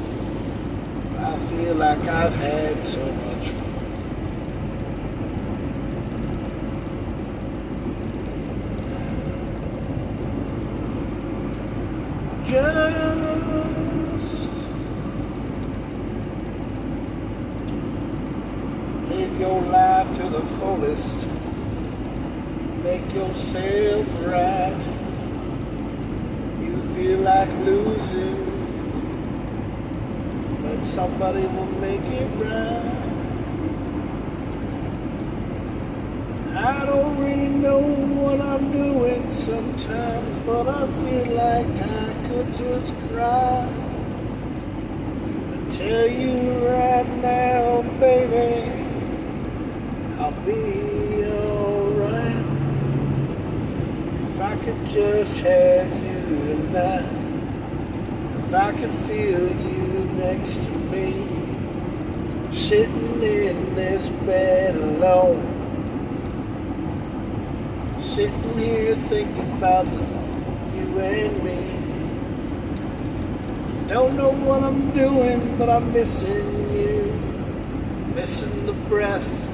Speaker 1: I feel like I've had so much fun. Just live your life to the fullest. Make yourself right. You feel like losing, but somebody will make it right. I don't really know what I'm doing sometimes, but I feel like I could just cry. I tell you right now, baby, I'll be alright. If I could just have you tonight, if I could feel you next to me, sitting in this bed alone, sitting here thinking about you and me. Don't know what I'm doing, but I'm missing you. Missing the breath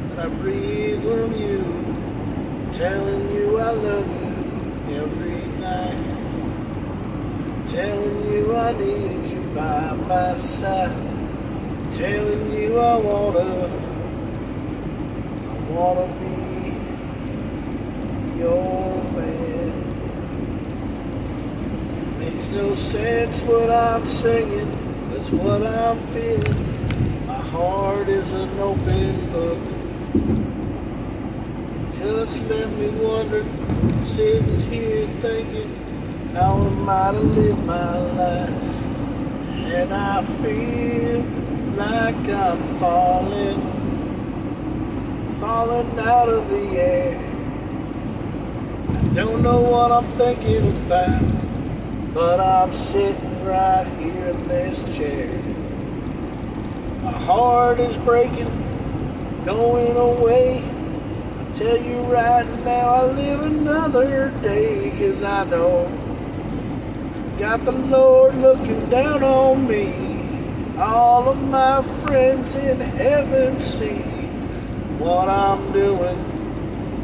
Speaker 1: that I breathe from you. Telling you I love you every night. Telling you I need you by my side. Telling you I wanna be your man. It makes no sense what I'm singing, it's what I'm feeling. My heart is an open book. It just left me wondering, sitting here thinking, how am I to live my life? And I feel like I'm falling out of the air. I don't know what I'm thinking about, but I'm sitting right here in this chair. My heart is breaking, going away. I tell you right now, I live another day, 'cause I know got the Lord looking down on me. All of my friends in heaven see what I'm doing,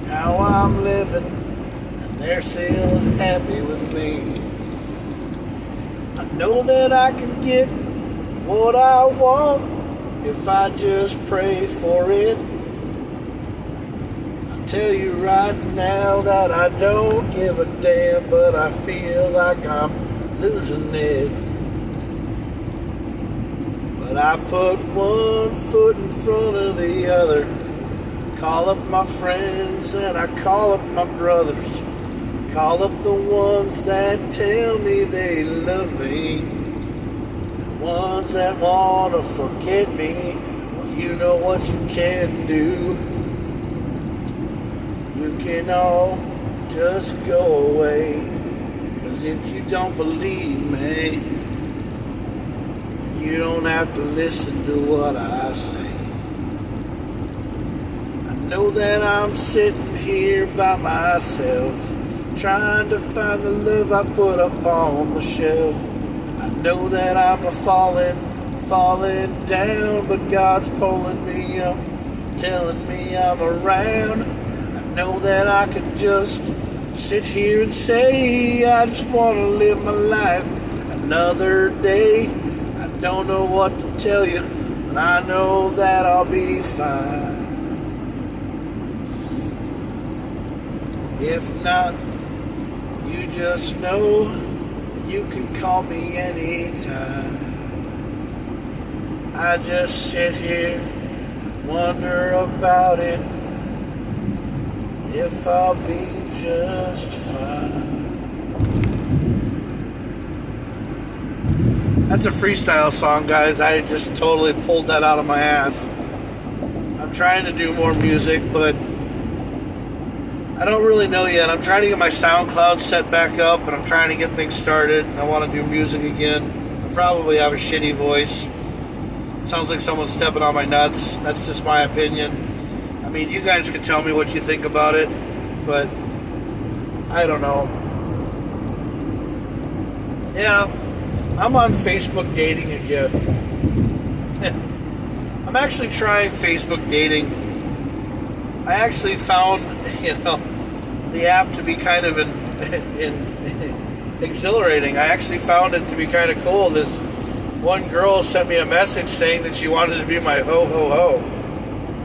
Speaker 1: how I'm living, and they're still happy with me. I know that I can get what I want if I just pray for it. I tell you right now that I don't give a damn, but I feel like I'm losing it. But I put one foot in front of the other. Call up my friends and I call up my brothers. Call up the ones that tell me they love me. And ones that want to forget me. Well, you know what you can do. You can all just go away. 'Cause if you don't believe me, you don't have to listen to what I say. I know that I'm sitting here by myself, trying to find the love I put up on the shelf. I know that I'm falling down, but God's pulling me up, telling me I'm around. I know that I can just sit here and say I just want to live my life another day. I don't know what to tell you, but I know that I'll be fine. If not, you just know you can call me anytime. I just sit here and wonder about it, if I'll be just fine. That's a freestyle song, guys. I just totally pulled that out of my ass. I'm trying to do more music, but I don't really know yet. I'm trying to get my SoundCloud set back up, and I'm trying to get things started. I want to do music again. I probably have a shitty voice. Sounds like someone's stepping on my nuts. That's just my opinion. I mean, you guys can tell me what you think about it, but I don't know. Yeah, I'm on Facebook dating again. I'm actually trying Facebook dating. I actually found, the app to be kind of exhilarating. I actually found it to be kind of cool. This one girl sent me a message saying that she wanted to be my ho.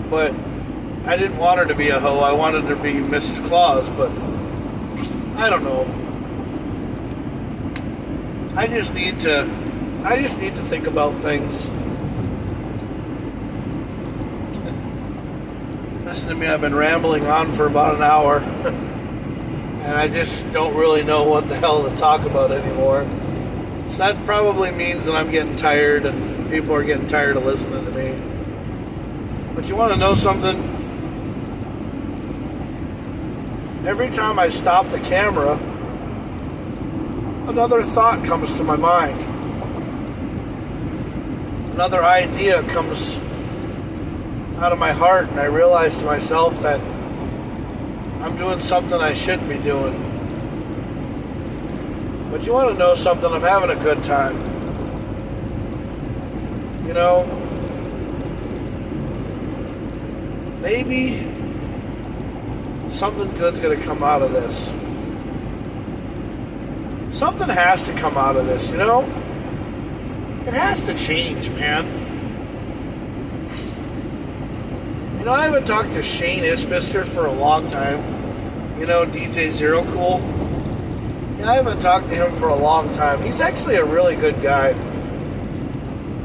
Speaker 1: But I didn't want her to be a hoe. I wanted her to be Mrs. Claus, but I don't know. I just need to think about things. Listen to me, I've been rambling on for about an hour. And I just don't really know what the hell to talk about anymore. So that probably means that I'm getting tired and people are getting tired of listening to me. But you want to know something? Every time I stop the camera, another thought comes to my mind. Another idea comes out of my heart, and I realize to myself that I'm doing something I shouldn't be doing. But you want to know something? I'm having a good time. You know, maybe something good's going to come out of this. Something has to come out of this, you know? It has to change, man. You know, I haven't talked to Shane Isbister for a long time. You know, DJ Zero Cool. Yeah, I haven't talked to him for a long time. He's actually a really good guy.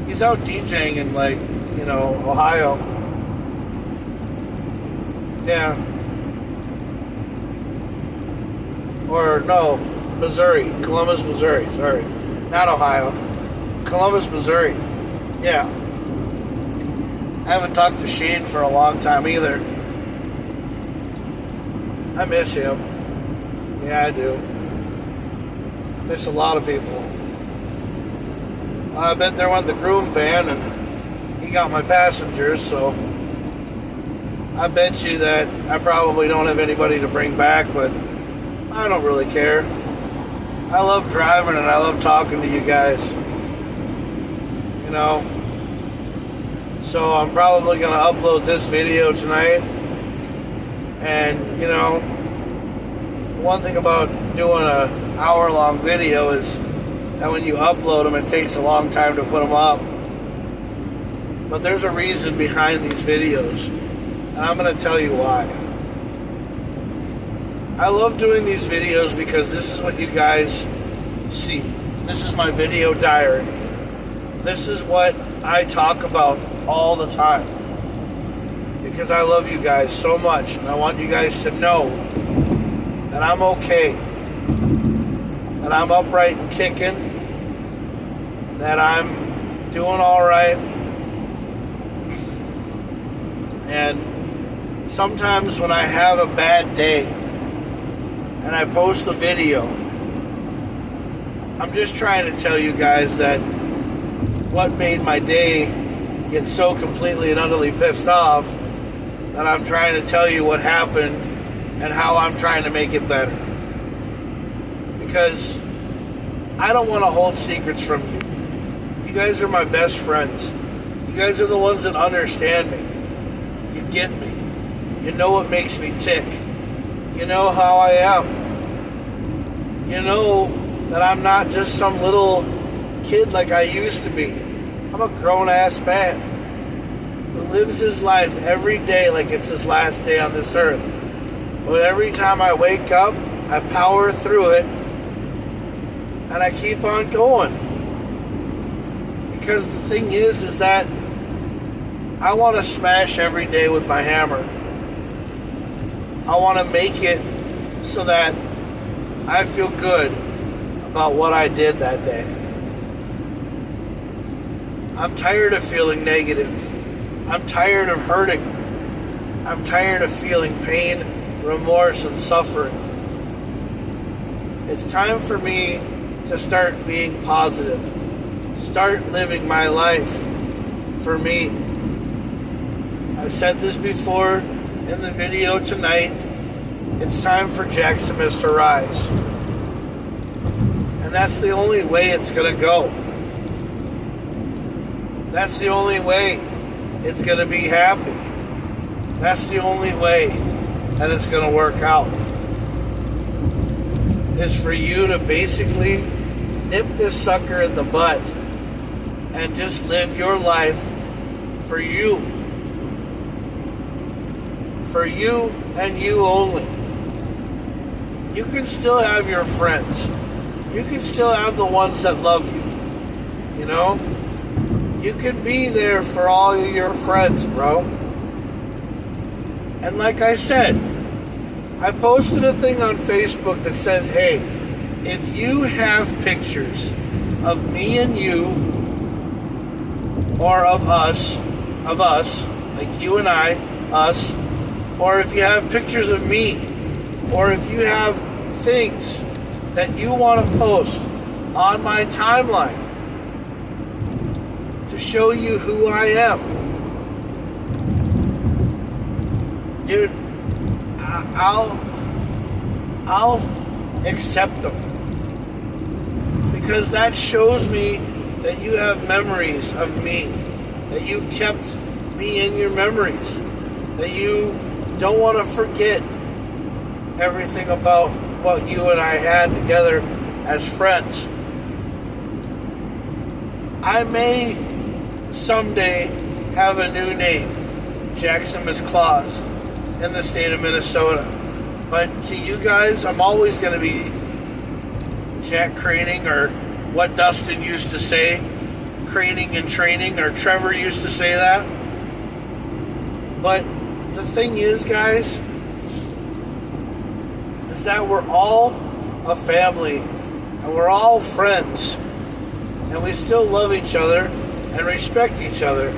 Speaker 1: He's out DJing in, like, you know, Ohio. Yeah. Or, no, Missouri. Columbus, Missouri. Sorry. Not Ohio. Columbus, Missouri. Yeah. I haven't talked to Shane for a long time either. I miss him. Yeah, I do. I miss a lot of people. I bet there went the groom van and he got my passengers, so I bet you that I probably don't have anybody to bring back, but I don't really care. I love driving and I love talking to you guys. You know? So I'm probably going to upload this video tonight. And, you know, one thing about doing an hour-long video is that when you upload them, it takes a long time to put them up. But there's a reason behind these videos, and I'm going to tell you why. I love doing these videos because this is what you guys see. This is my video diary. This is what I talk about all the time. Because I love you guys so much, and I want you guys to know that I'm okay. That I'm upright and kicking. That I'm doing all right. And sometimes when I have a bad day and I post the video, I'm just trying to tell you guys that what made my day get so completely and utterly pissed off, that I'm trying to tell you what happened and how I'm trying to make it better. Because I don't want to hold secrets from you. You guys are my best friends. You guys are the ones that understand me. You get me. You know what makes me tick. You know how I am. You know that I'm not just some little kid like I used to be. I'm a grown-ass man who lives his life every day like it's his last day on this earth. But every time I wake up, I power through it and I keep on going. Because the thing is that I want to smash every day with my hammer. I want to make it so that I feel good about what I did that day. I'm tired of feeling negative. I'm tired of hurting. I'm tired of feeling pain, remorse, and suffering. It's time for me to start being positive. Start living my life for me. I've said this before in the video tonight. It's time for Jaxamous to rise. And that's the only way it's going to go. That's the only way it's going to be happy. That's the only way that it's going to work out. Is for you to basically nip this sucker in the butt and just live your life for you. For you and you only. You can still have your friends. You can still have the ones that love you. You know? You can be there for all of your friends, bro. And like I said, I posted a thing on Facebook that says, hey, if you have pictures of me and you, or of us, like you and I, us, or if you have pictures of me, or if you have things that you want to post on my timeline to show you who I am, dude, I'll accept them, because that shows me that you have memories of me. that you kept me in your memories, that you don't want to forget everything about what you and I had together as friends. I may someday have a new name, Jaxamous Claus, in the state of Minnesota. But to you guys, I'm always going to be Jack Craning, or what Dustin used to say, Craning and Training, or Trevor used to say that. But the thing is, guys, is that we're all a family, and we're all friends, and we still love each other and respect each other.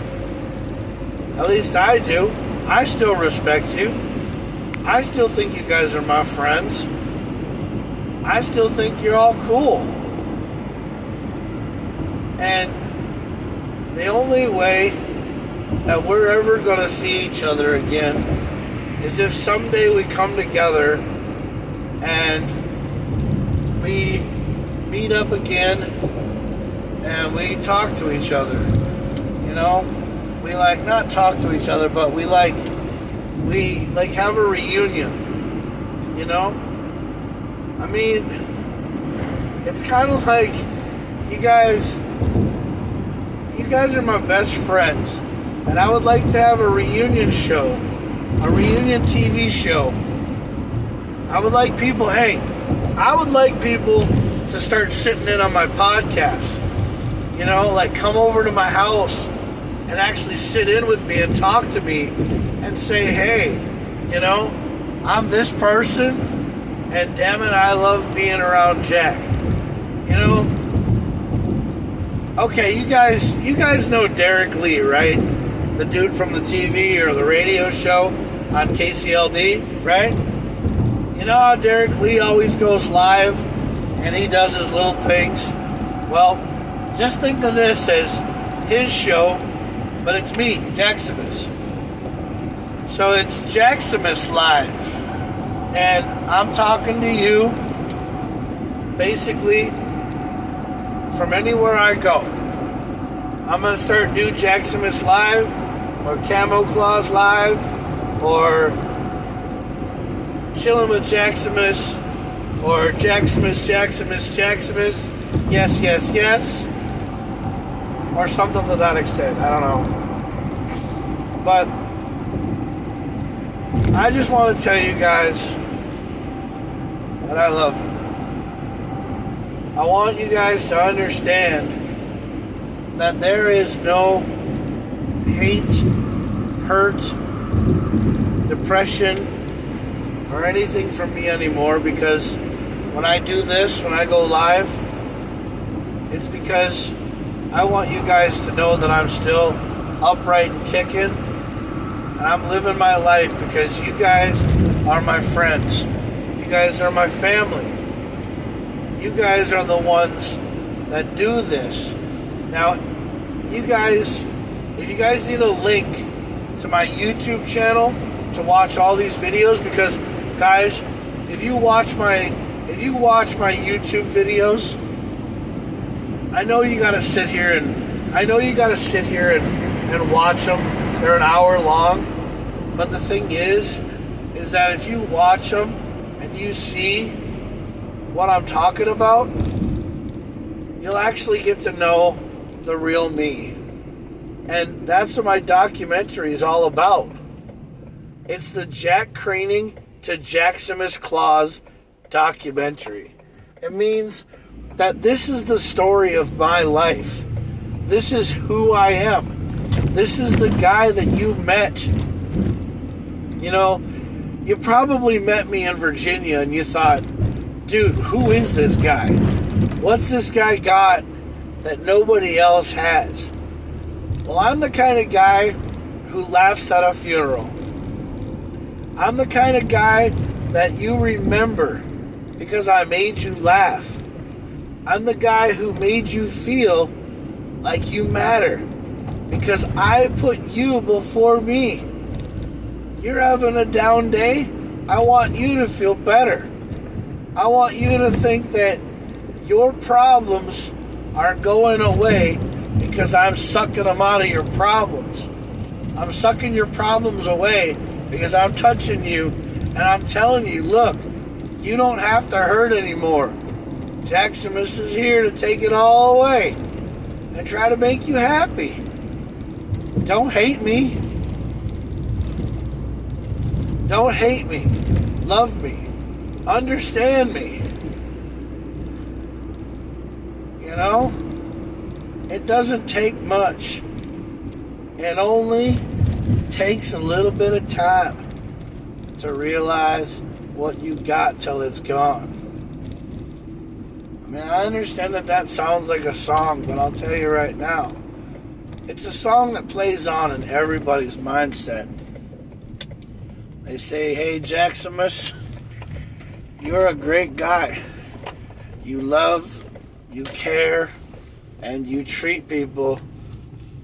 Speaker 1: At least I do. I still respect you. I still think you guys are my friends. I still think you're all cool. And the only way that we're ever going to see each other again is if someday we come together and we meet up again and we talk to each other. You know, we not talk to each other, but we have a reunion. You know, I mean, it's kind of like you guys are my best friends, and I would like to have a reunion show, a reunion TV show. I would like people to start sitting in on my podcast. You know, come over to my house and actually sit in with me and talk to me and say, hey, you know, I'm this person, and damn it, I love being around Jack. You know? Okay, you guys know Derek Lee, right? The dude from the TV or the radio show on KCLD, right? You know how Derek Lee always goes live and he does his little things? Well, just think of this as his show, but it's me, Jaxamous. So it's Jaxamous Live. And I'm talking to you basically from anywhere I go. I'm going to start doing Jaxamous Live, or Camo Claus Live, or Chilling with Jaxamous, or Jaxamous, yes, yes, yes, or something to that extent. I don't know. But I just want to tell you guys that I love you. I want you guys to understand that there is no hate, hurt, depression, or anything from me anymore, because when I do this, when I go live, it's because I want you guys to know that I'm still upright and kicking, and I'm living my life because you guys are my friends. You guys are my family. You guys are the ones that do this. Now, you guys, if you guys need a link to my YouTube channel to watch all these videos, because guys, if you watch my YouTube videos, I know you gotta sit here and watch them. They're an hour long. But the thing is that if you watch them and you see what I'm talking about, you'll actually get to know the real me. And that's what my documentary is all about. It's the Jack Craning to Jaxamous Claus documentary. It means that this is the story of my life. This is who I am. This is the guy that you met. You know, you probably met me in Virginia and you thought, dude, who is this guy? What's this guy got that nobody else has? Well, I'm the kind of guy who laughs at a funeral. I'm the kind of guy that you remember because I made you laugh. I'm the guy who made you feel like you matter because I put you before me. You're having a down day. I want you to feel better. I want you to think that your problems are going away because I'm sucking them out of your problems. I'm sucking your problems away because I'm touching you and I'm telling you, look, you don't have to hurt anymore. Jaxamous is here to take it all away and try to make you happy. Don't hate me. Don't hate me. Love me. Understand me. You know? It doesn't take much. It only takes a little bit of time to realize what you got till it's gone. I mean, I understand that sounds like a song, but I'll tell you right now, it's a song that plays on in everybody's mindset. They say, hey, Jaxamous, you're a great guy. You love, you care, and you treat people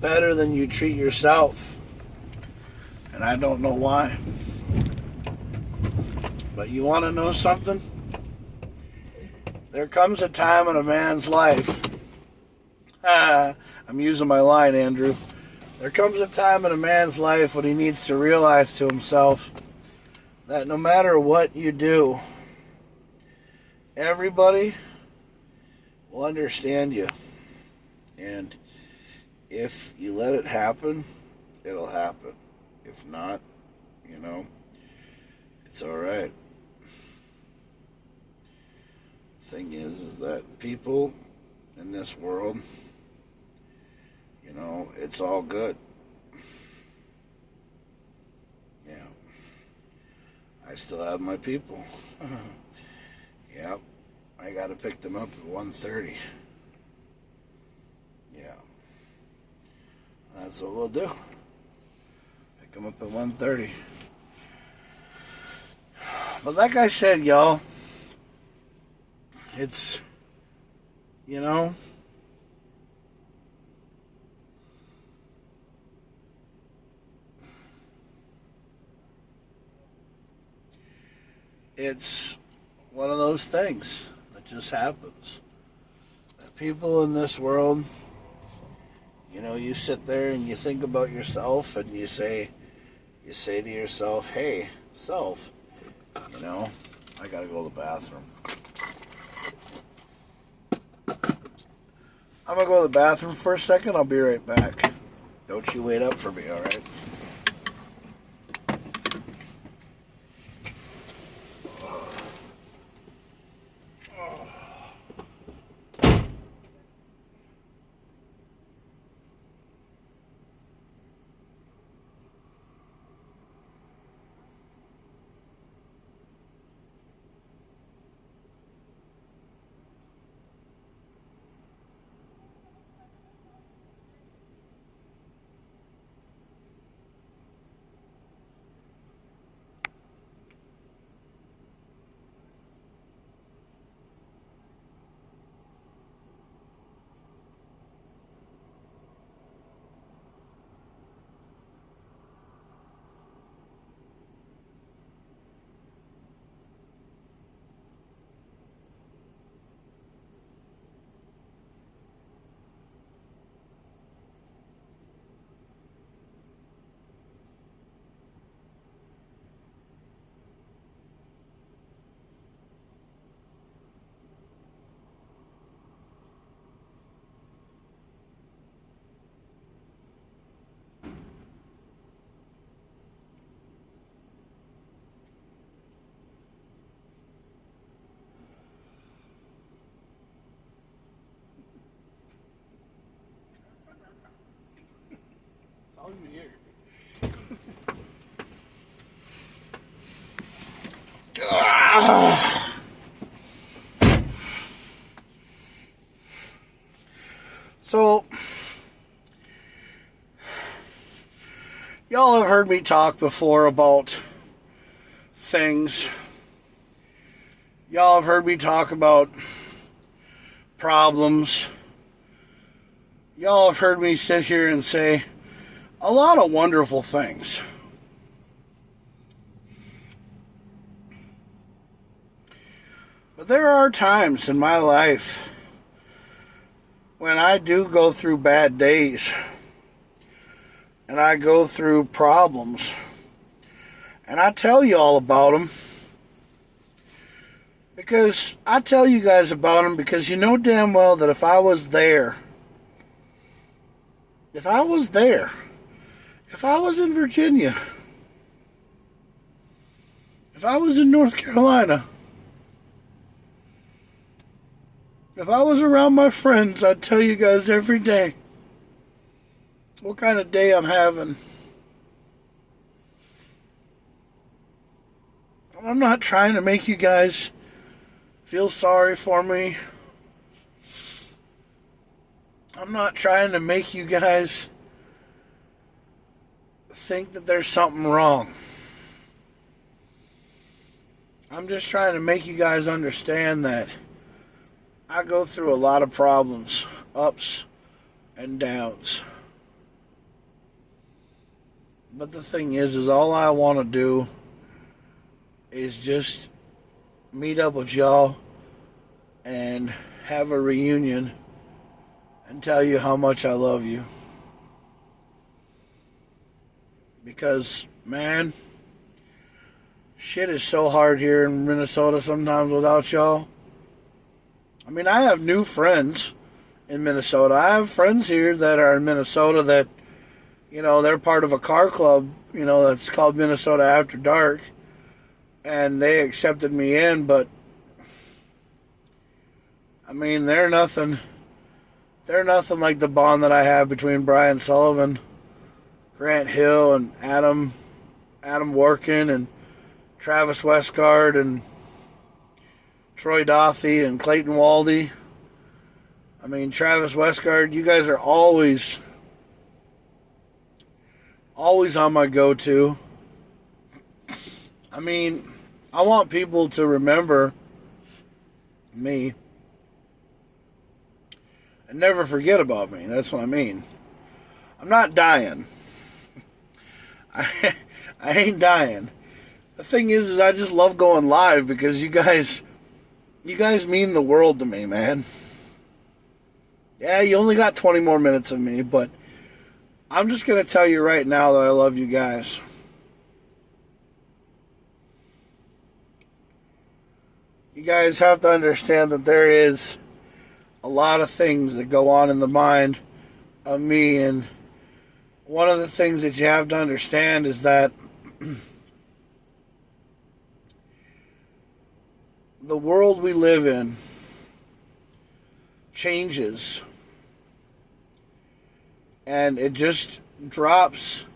Speaker 1: better than you treat yourself. And I don't know why. But you want to know something? There comes a time in a man's life. I'm using my line, Andrew. There comes a time in a man's life when he needs to realize to himself that no matter what you do, everybody will understand you. And if you let it happen, it'll happen. If not, it's all right. The thing is that people in this world, it's all good. Yeah. I still have my people. Yep. I got to pick them up at 1:30. Yeah. That's what we'll do. Pick them up at 1:30. But like I said, y'all, it's, it's one of those things that just happens. That people in this world, you sit there and you think about yourself and you say to yourself, hey, self, I gotta go to the bathroom. I'm gonna go to the bathroom for a second. I'll be right back. Don't you wait up for me, all right? All you hear. So, y'all have heard me talk before about things. Y'all have heard me talk about problems. Y'all have heard me sit here and say a lot of wonderful things. But there are times in my life when I do go through bad days and I go through problems and I tell you all about them, because I tell you guys about them because you know damn well that if I was there, if I was in Virginia, if I was in North Carolina, if I was around my friends, I'd tell you guys every day what kind of day I'm having. I'm not trying to make you guys feel sorry for me. I'm not trying to make you guys think that there's something wrong. I'm just trying to make you guys understand that I go through a lot of problems, ups and downs. But the thing is all I want to do is just meet up with y'all and have a reunion and tell you how much I love you. Because, man, shit is so hard here in Minnesota sometimes without y'all. I mean, I have new friends in Minnesota. I have friends here that are in Minnesota that, you know, they're part of a car club, you know, that's called Minnesota After Dark. And they accepted me in, but I mean, they're nothing like the bond that I have between Brian Sullivan, Grant Hill, and Adam Workin, and Travis Westgard, and Troy Dothy, and Clayton Waldy. I mean, Travis Westgard, you guys are always on my go-to. I mean, I want people to remember me and never forget about me. That's what I mean. I'm not dying. I ain't dying. The thing is I just love going live because you guys mean the world to me, man. Yeah, you only got 20 more minutes of me, but I'm just going to tell you right now that I love you guys. You guys have to understand that there is a lot of things that go on in the mind of me, and one of the things that you have to understand is that the world we live in changes, and it just drops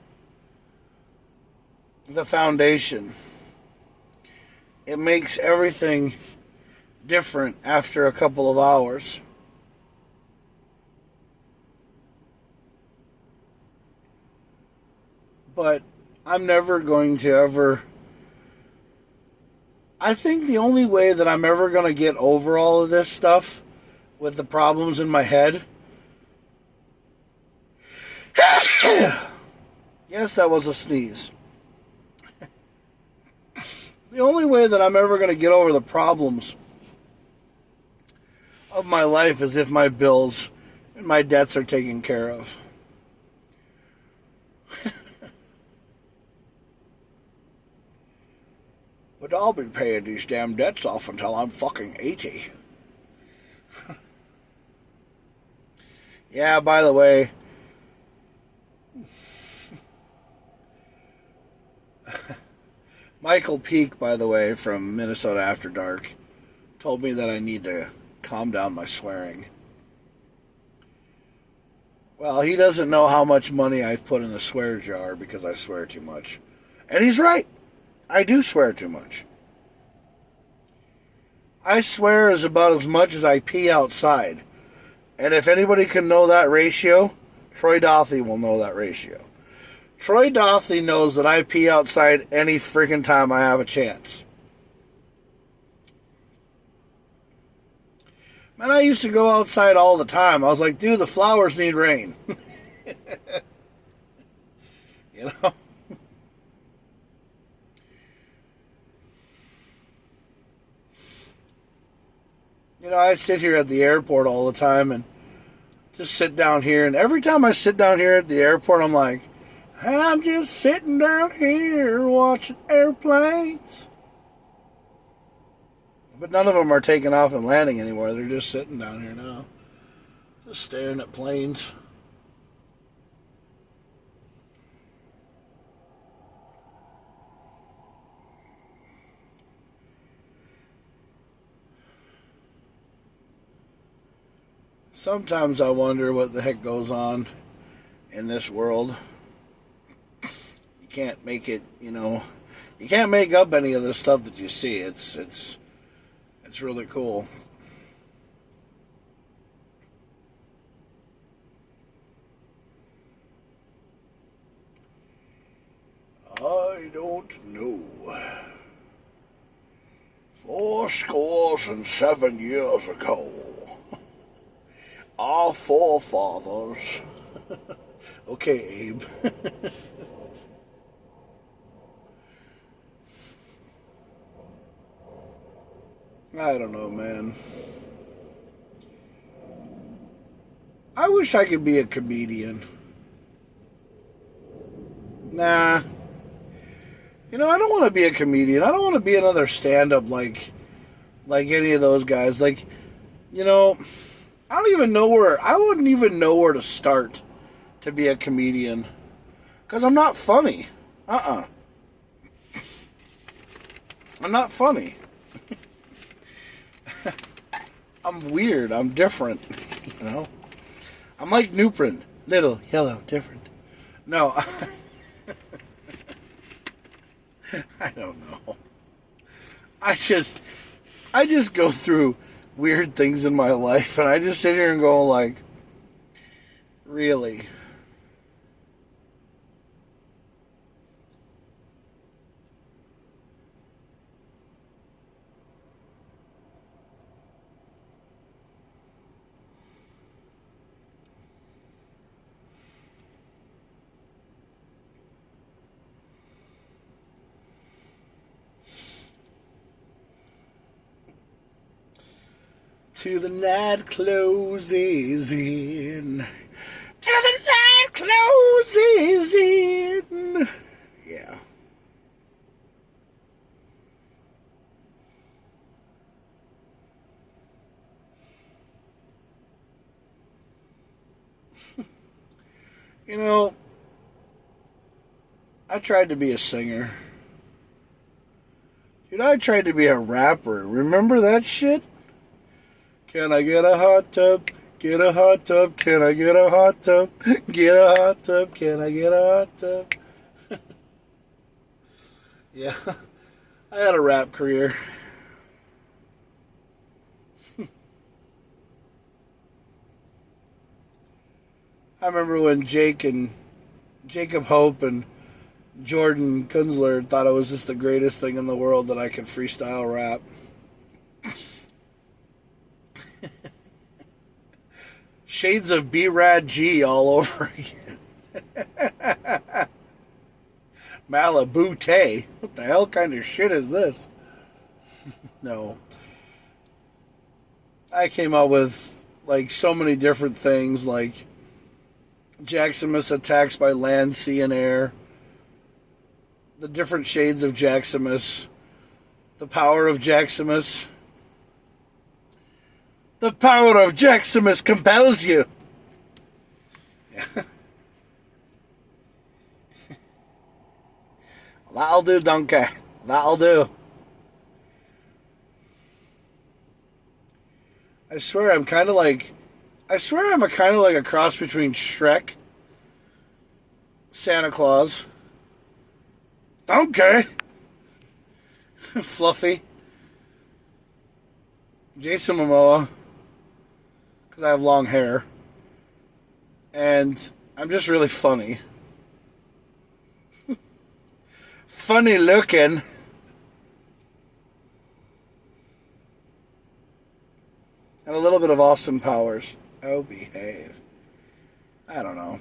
Speaker 1: the foundation. It makes everything different after a couple of hours. But I'm never going to ever... I think the only way that I'm ever going to get over all of this stuff with the problems in my head... Yes, that was a sneeze. The only way that I'm ever going to get over the problems of my life is if my bills and my debts are taken care of. But I'll be paying these damn debts off until I'm fucking 80. Yeah, by the way, Michael Peak, by the way, from Minnesota After Dark, told me that I need to calm down my swearing. Well, he doesn't know how much money I've put in the swear jar because I swear too much. And he's right. I do swear too much. I swear as about as much as I pee outside. And if anybody can know that ratio, Troy Dothy will know that ratio. Troy Dothy knows that I pee outside any freaking time I have a chance. Man, I used to go outside all the time. I was like, dude, the flowers need rain. You know? You know, I sit here at the airport all the time, and Just sit down here, and every time I sit down here at the airport, I'm like, I'm just sitting down here watching airplanes. But none of them are taking off and landing anymore. They're just sitting down here now, just staring at planes. Sometimes I wonder what the heck goes on in this world. You can't make it, you can't make up any of the stuff that you see. It's really cool. I don't know. 7 years ago, our forefathers. Okay, Abe. I don't know, man. I wish I could be a comedian. Nah. I don't want to be a comedian. I don't want to be another stand-up like any of those guys. I don't even know I wouldn't even know where to start to be a comedian. Because I'm not funny. I'm not funny. I'm weird. I'm different. I'm like Nuprin. Little, yellow, different. No. I don't know. I just go through weird things in my life, and I just sit here and go like, really? Till the night closes in. Till the night closes in. Yeah. I tried to be a singer. Dude, I tried to be a rapper. Remember that shit? Can I get a hot tub? Get a hot tub. Can I get a hot tub? Get a hot tub. Can I get a hot tub? Yeah. I had a rap career. I remember when Jacob Hope and Jordan Kunzler thought it was just the greatest thing in the world that I could freestyle rap. Shades of B-Rad G all over again. Malibu Tay. What the hell kind of shit is this? No. I came up with so many different things, like Jaxamous attacks by land, sea, and air. The different shades of Jaxamous. The power of Jaxamous. The power of Jaxamous compels you. Yeah. That'll do, donkey. That'll do. I swear I'm kind of like a cross between Shrek, Santa Claus, donkey, Fluffy, Jason Momoa, because I have long hair, and I'm just really funny. Funny looking. And a little bit of Austin Powers. Oh, behave. I don't know.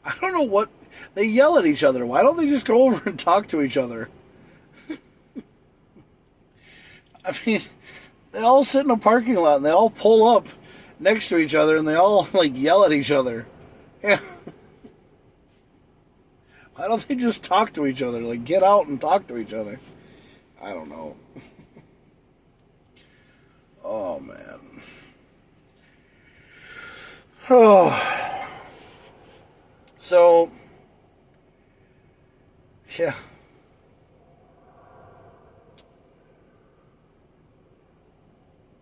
Speaker 1: I don't know what... They yell at each other. Why don't they just go over and talk to each other? I mean, they all sit in a parking lot and they all pull up next to each other and they all, like, yell at each other. Yeah. Why don't they just talk to each other? Like, get out and talk to each other. I don't know. Oh, man. Oh. So, yeah.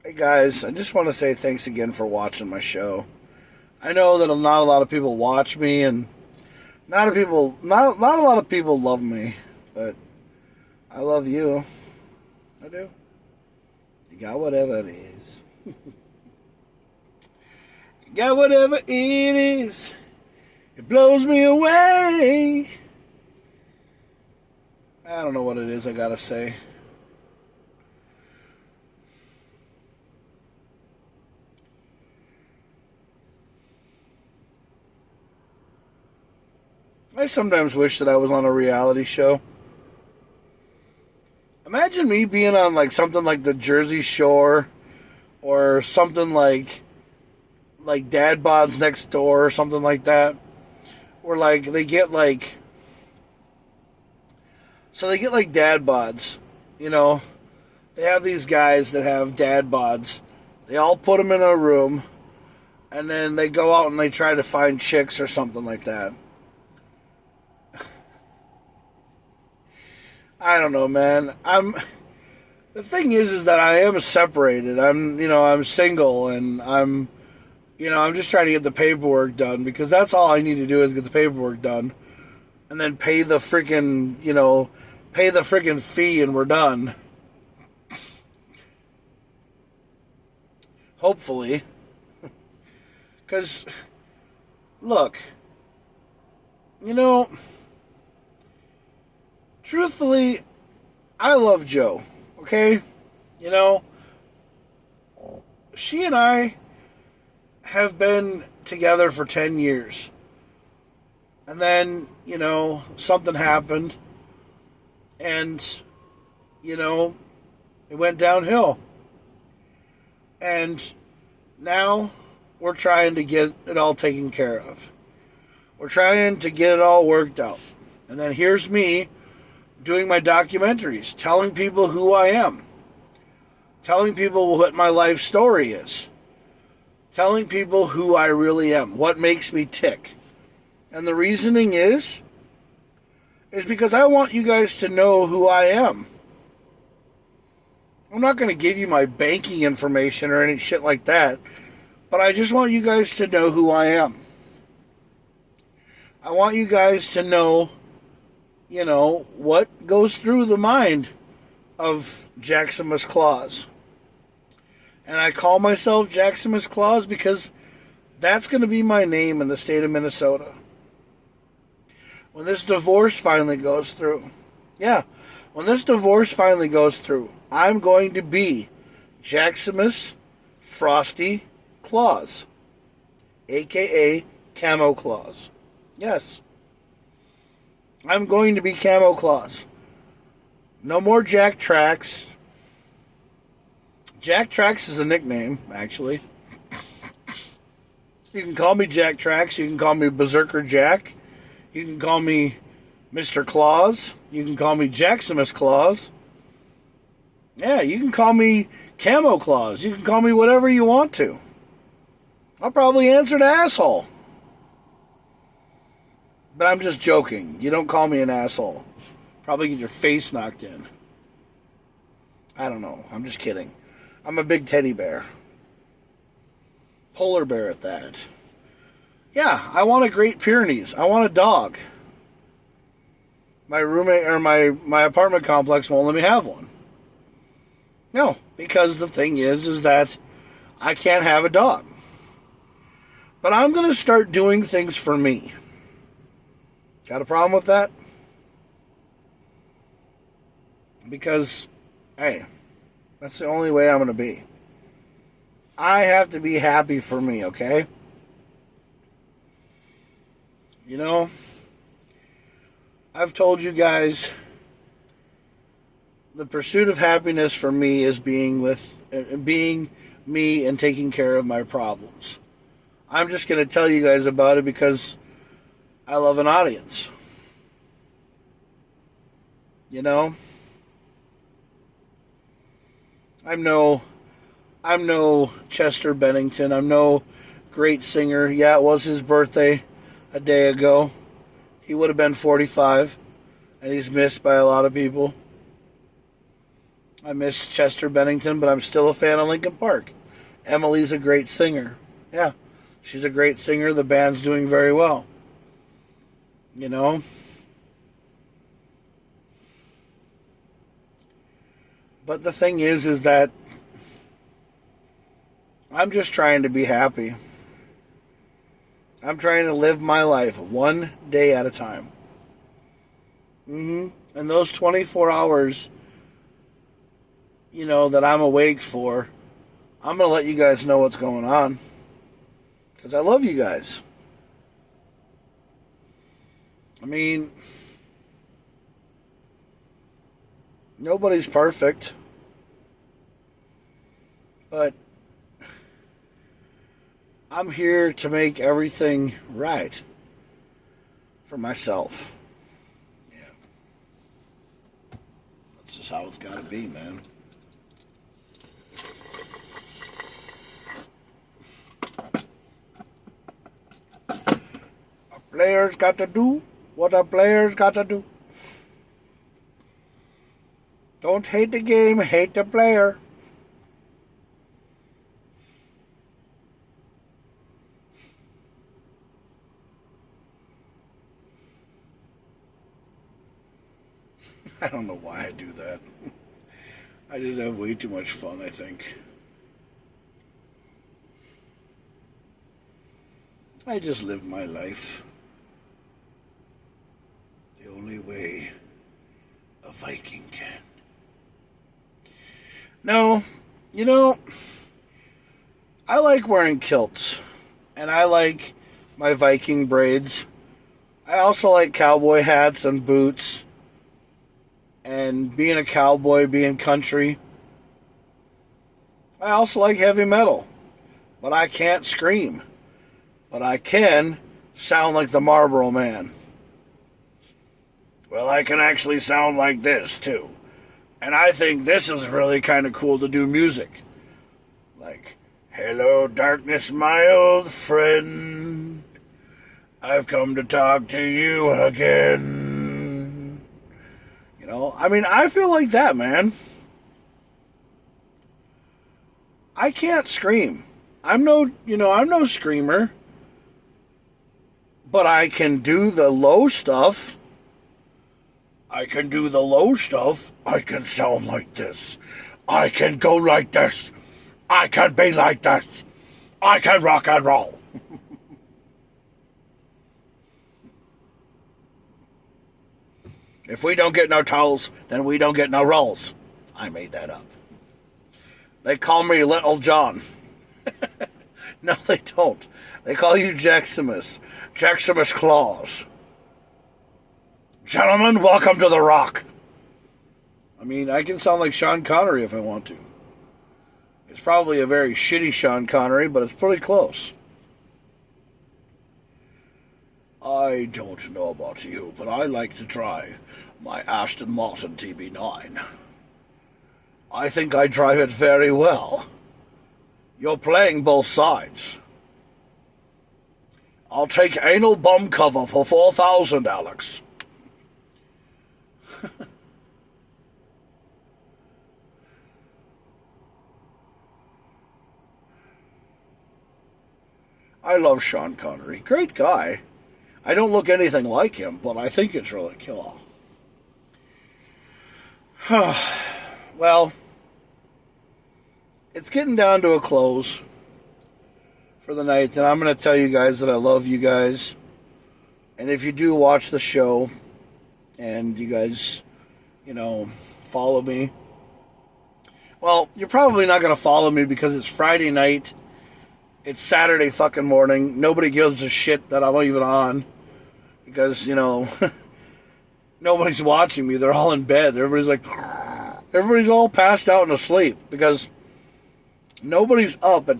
Speaker 1: Hey guys, I just want to say thanks again for watching my show. I know that not a lot of people watch me, and not a lot of people love me, but I love you. I do. You got whatever it is. You got whatever it is. It blows me away. I don't know what it is I gotta say. I sometimes wish that I was on a reality show. Imagine me being on like something like the Jersey Shore or something like Dad Bod's Next Door or something like that. Where like they get like dad bods, you know. They have these guys that have dad bods. They all put them in a room and then they go out and they try to find chicks or something like that. I don't know, man. The thing is that I am separated. I'm single, and I'm just trying to get the paperwork done, because that's all I need to do is get the paperwork done, and then pay the freaking fee, and we're done. Hopefully. Because, look, truthfully, I love Joe, okay? She and I have been together for 10 years. And then, something happened. And, it went downhill. And now we're trying to get it all taken care of. We're trying to get it all worked out. And then here's me doing my documentaries, telling people who I am, telling people what my life story is, telling people who I really am, what makes me tick. And the reasoning is because I want you guys to know who I am. I'm not going to give you my banking information or any shit like that, but I just want you guys to know who I am. I want you guys to know what goes through the mind of Jaxamous Claus. And I call myself Jaxamous Claus because that's going to be my name in the state of Minnesota. When this divorce finally goes through, I'm going to be Jaxamous Frosty Claus, a.k.a. Camo Claus. Yes. I'm going to be Camo Claus. No more Jack Trax. Jack Trax is a nickname, actually. You can call me Jack Trax. You can call me Berserker Jack. You can call me Mr. Claus. You can call me Jaxamous Claus. Yeah, you can call me Camo Claus. You can call me whatever you want to. I'll probably answer to asshole. But I'm just joking. You don't call me an asshole. Probably get your face knocked in. I don't know. I'm just kidding. I'm a big teddy bear. Polar bear at that. Yeah, I want a Great Pyrenees. I want a dog. My roommate or my apartment complex won't let me have one. No, because the thing is that I can't have a dog. But I'm going to start doing things for me. Got a problem with that? Because, hey, that's the only way I'm going to be. I have to be happy for me, okay? You know, I've told you guys the pursuit of happiness for me is being me and taking care of my problems. I'm just going to tell you guys about it because I love an audience. You know, I'm no Chester Bennington. I'm no great singer. Yeah, it was his birthday a day ago. He would have been 45, and he's missed by a lot of people. I miss Chester Bennington, but I'm still a fan of Linkin Park. Emily's a great singer. Yeah, she's a great singer. The band's doing very well. You know? But the thing is that I'm just trying to be happy. I'm trying to live my life one day at a time. And those 24 hours, you know, that I'm awake for, I'm going to let you guys know what's going on. Because I love you guys. I mean, nobody's perfect. But I'm here to make everything right for myself. Yeah. That's just how it's got to be, man. A player's got to do what a player's got to do. Don't hate the game, hate the player. I don't know why I do that. I just have way too much fun, I think. I just live my life the only way a Viking can. No, you know, I like wearing kilts, and I like my Viking braids. I also like cowboy hats and boots. And being a cowboy, being country. I also like heavy metal. But I can't scream. But I can sound like the Marlboro Man. Well, I can actually sound like this, too. And I think this is really kind of cool to do music. Like, hello, darkness, my old friend. I've come to talk to you again. You know, I mean, I feel like that, man. I can't scream. I'm no screamer. But I can do the low stuff. I can sound like this. I can go like this. I can be like this. I can rock and roll. If we don't get no towels, then we don't get no rolls. I made that up. They call me Little John. No, they don't. They call you Jaxamous. Jaxamous Claus. Gentlemen, welcome to the Rock. I mean, I can sound like Sean Connery if I want to. It's probably a very shitty Sean Connery, but it's pretty close. I don't know about you, but I like to drive my Aston Martin TB9. I think I drive it very well. You're playing both sides. I'll take anal bum cover for 4,000, Alex. I love Sean Connery. Great guy. I don't look anything like him, but I think it's really cool. Well, it's getting down to a close for the night, and I'm going to tell you guys that I love you guys. And if you do watch the show, and you guys, follow me, well, you're probably not going to follow me because it's Friday night. It's Saturday fucking morning. Nobody gives a shit that I'm even on. because, nobody's watching me. They're all in bed. Everybody's all passed out and asleep because nobody's up at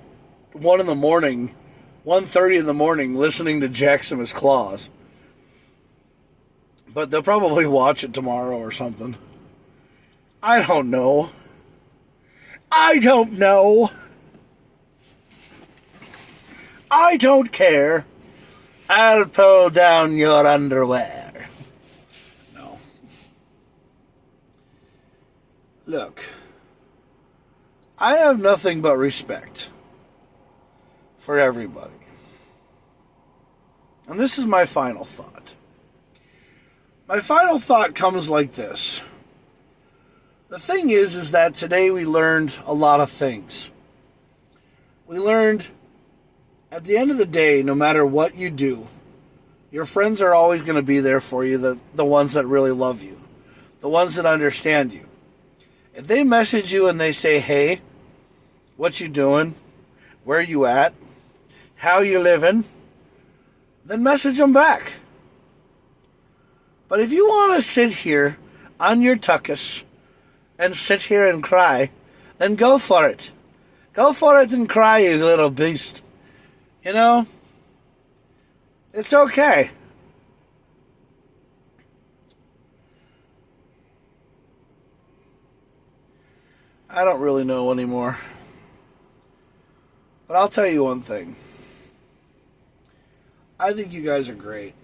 Speaker 1: 1 in the morning, 1:30 in the morning listening to Jaxamous Claws. But they'll probably watch it tomorrow or something. I don't know. I don't care. I'll pull down your underwear. No. Look, I have nothing but respect for everybody. And this is my final thought. My final thought comes like this. The thing is that today we learned a lot of things. We learned, at the end of the day, no matter what you do, your friends are always going to be there for you, the ones that really love you, the ones that understand you. If they message you and they say, hey, what you doing? Where you at? How you living? Then message them back. But if you want to sit here on your tuckus and sit here and cry, then go for it. Go for it and cry, you little beast. It's okay. I don't really know anymore. But I'll tell you one thing. I think you guys are great.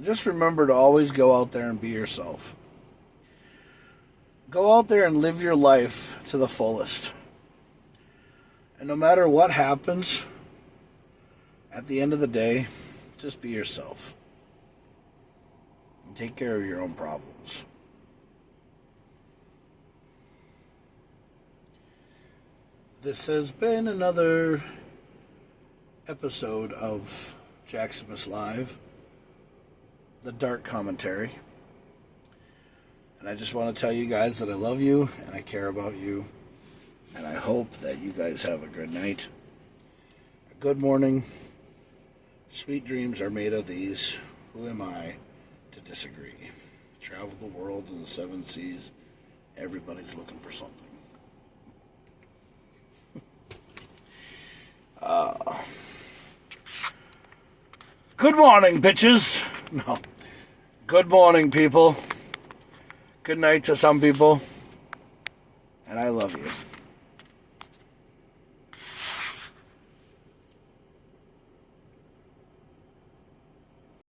Speaker 1: Just remember to always go out there and be yourself. Go out there and live your life to the fullest. And no matter what happens, at the end of the day, just be yourself. And take care of your own problems. This has been another episode of Jaxamous Live, the dark commentary. And I just want to tell you guys that I love you and I care about you. And I hope that you guys have a good night, a good morning. Sweet dreams are made of these. Who am I to disagree? Travel the world in the 7 seas. Everybody's looking for something. Good morning, bitches. No. Good morning, people. Good night to some people. And I love you.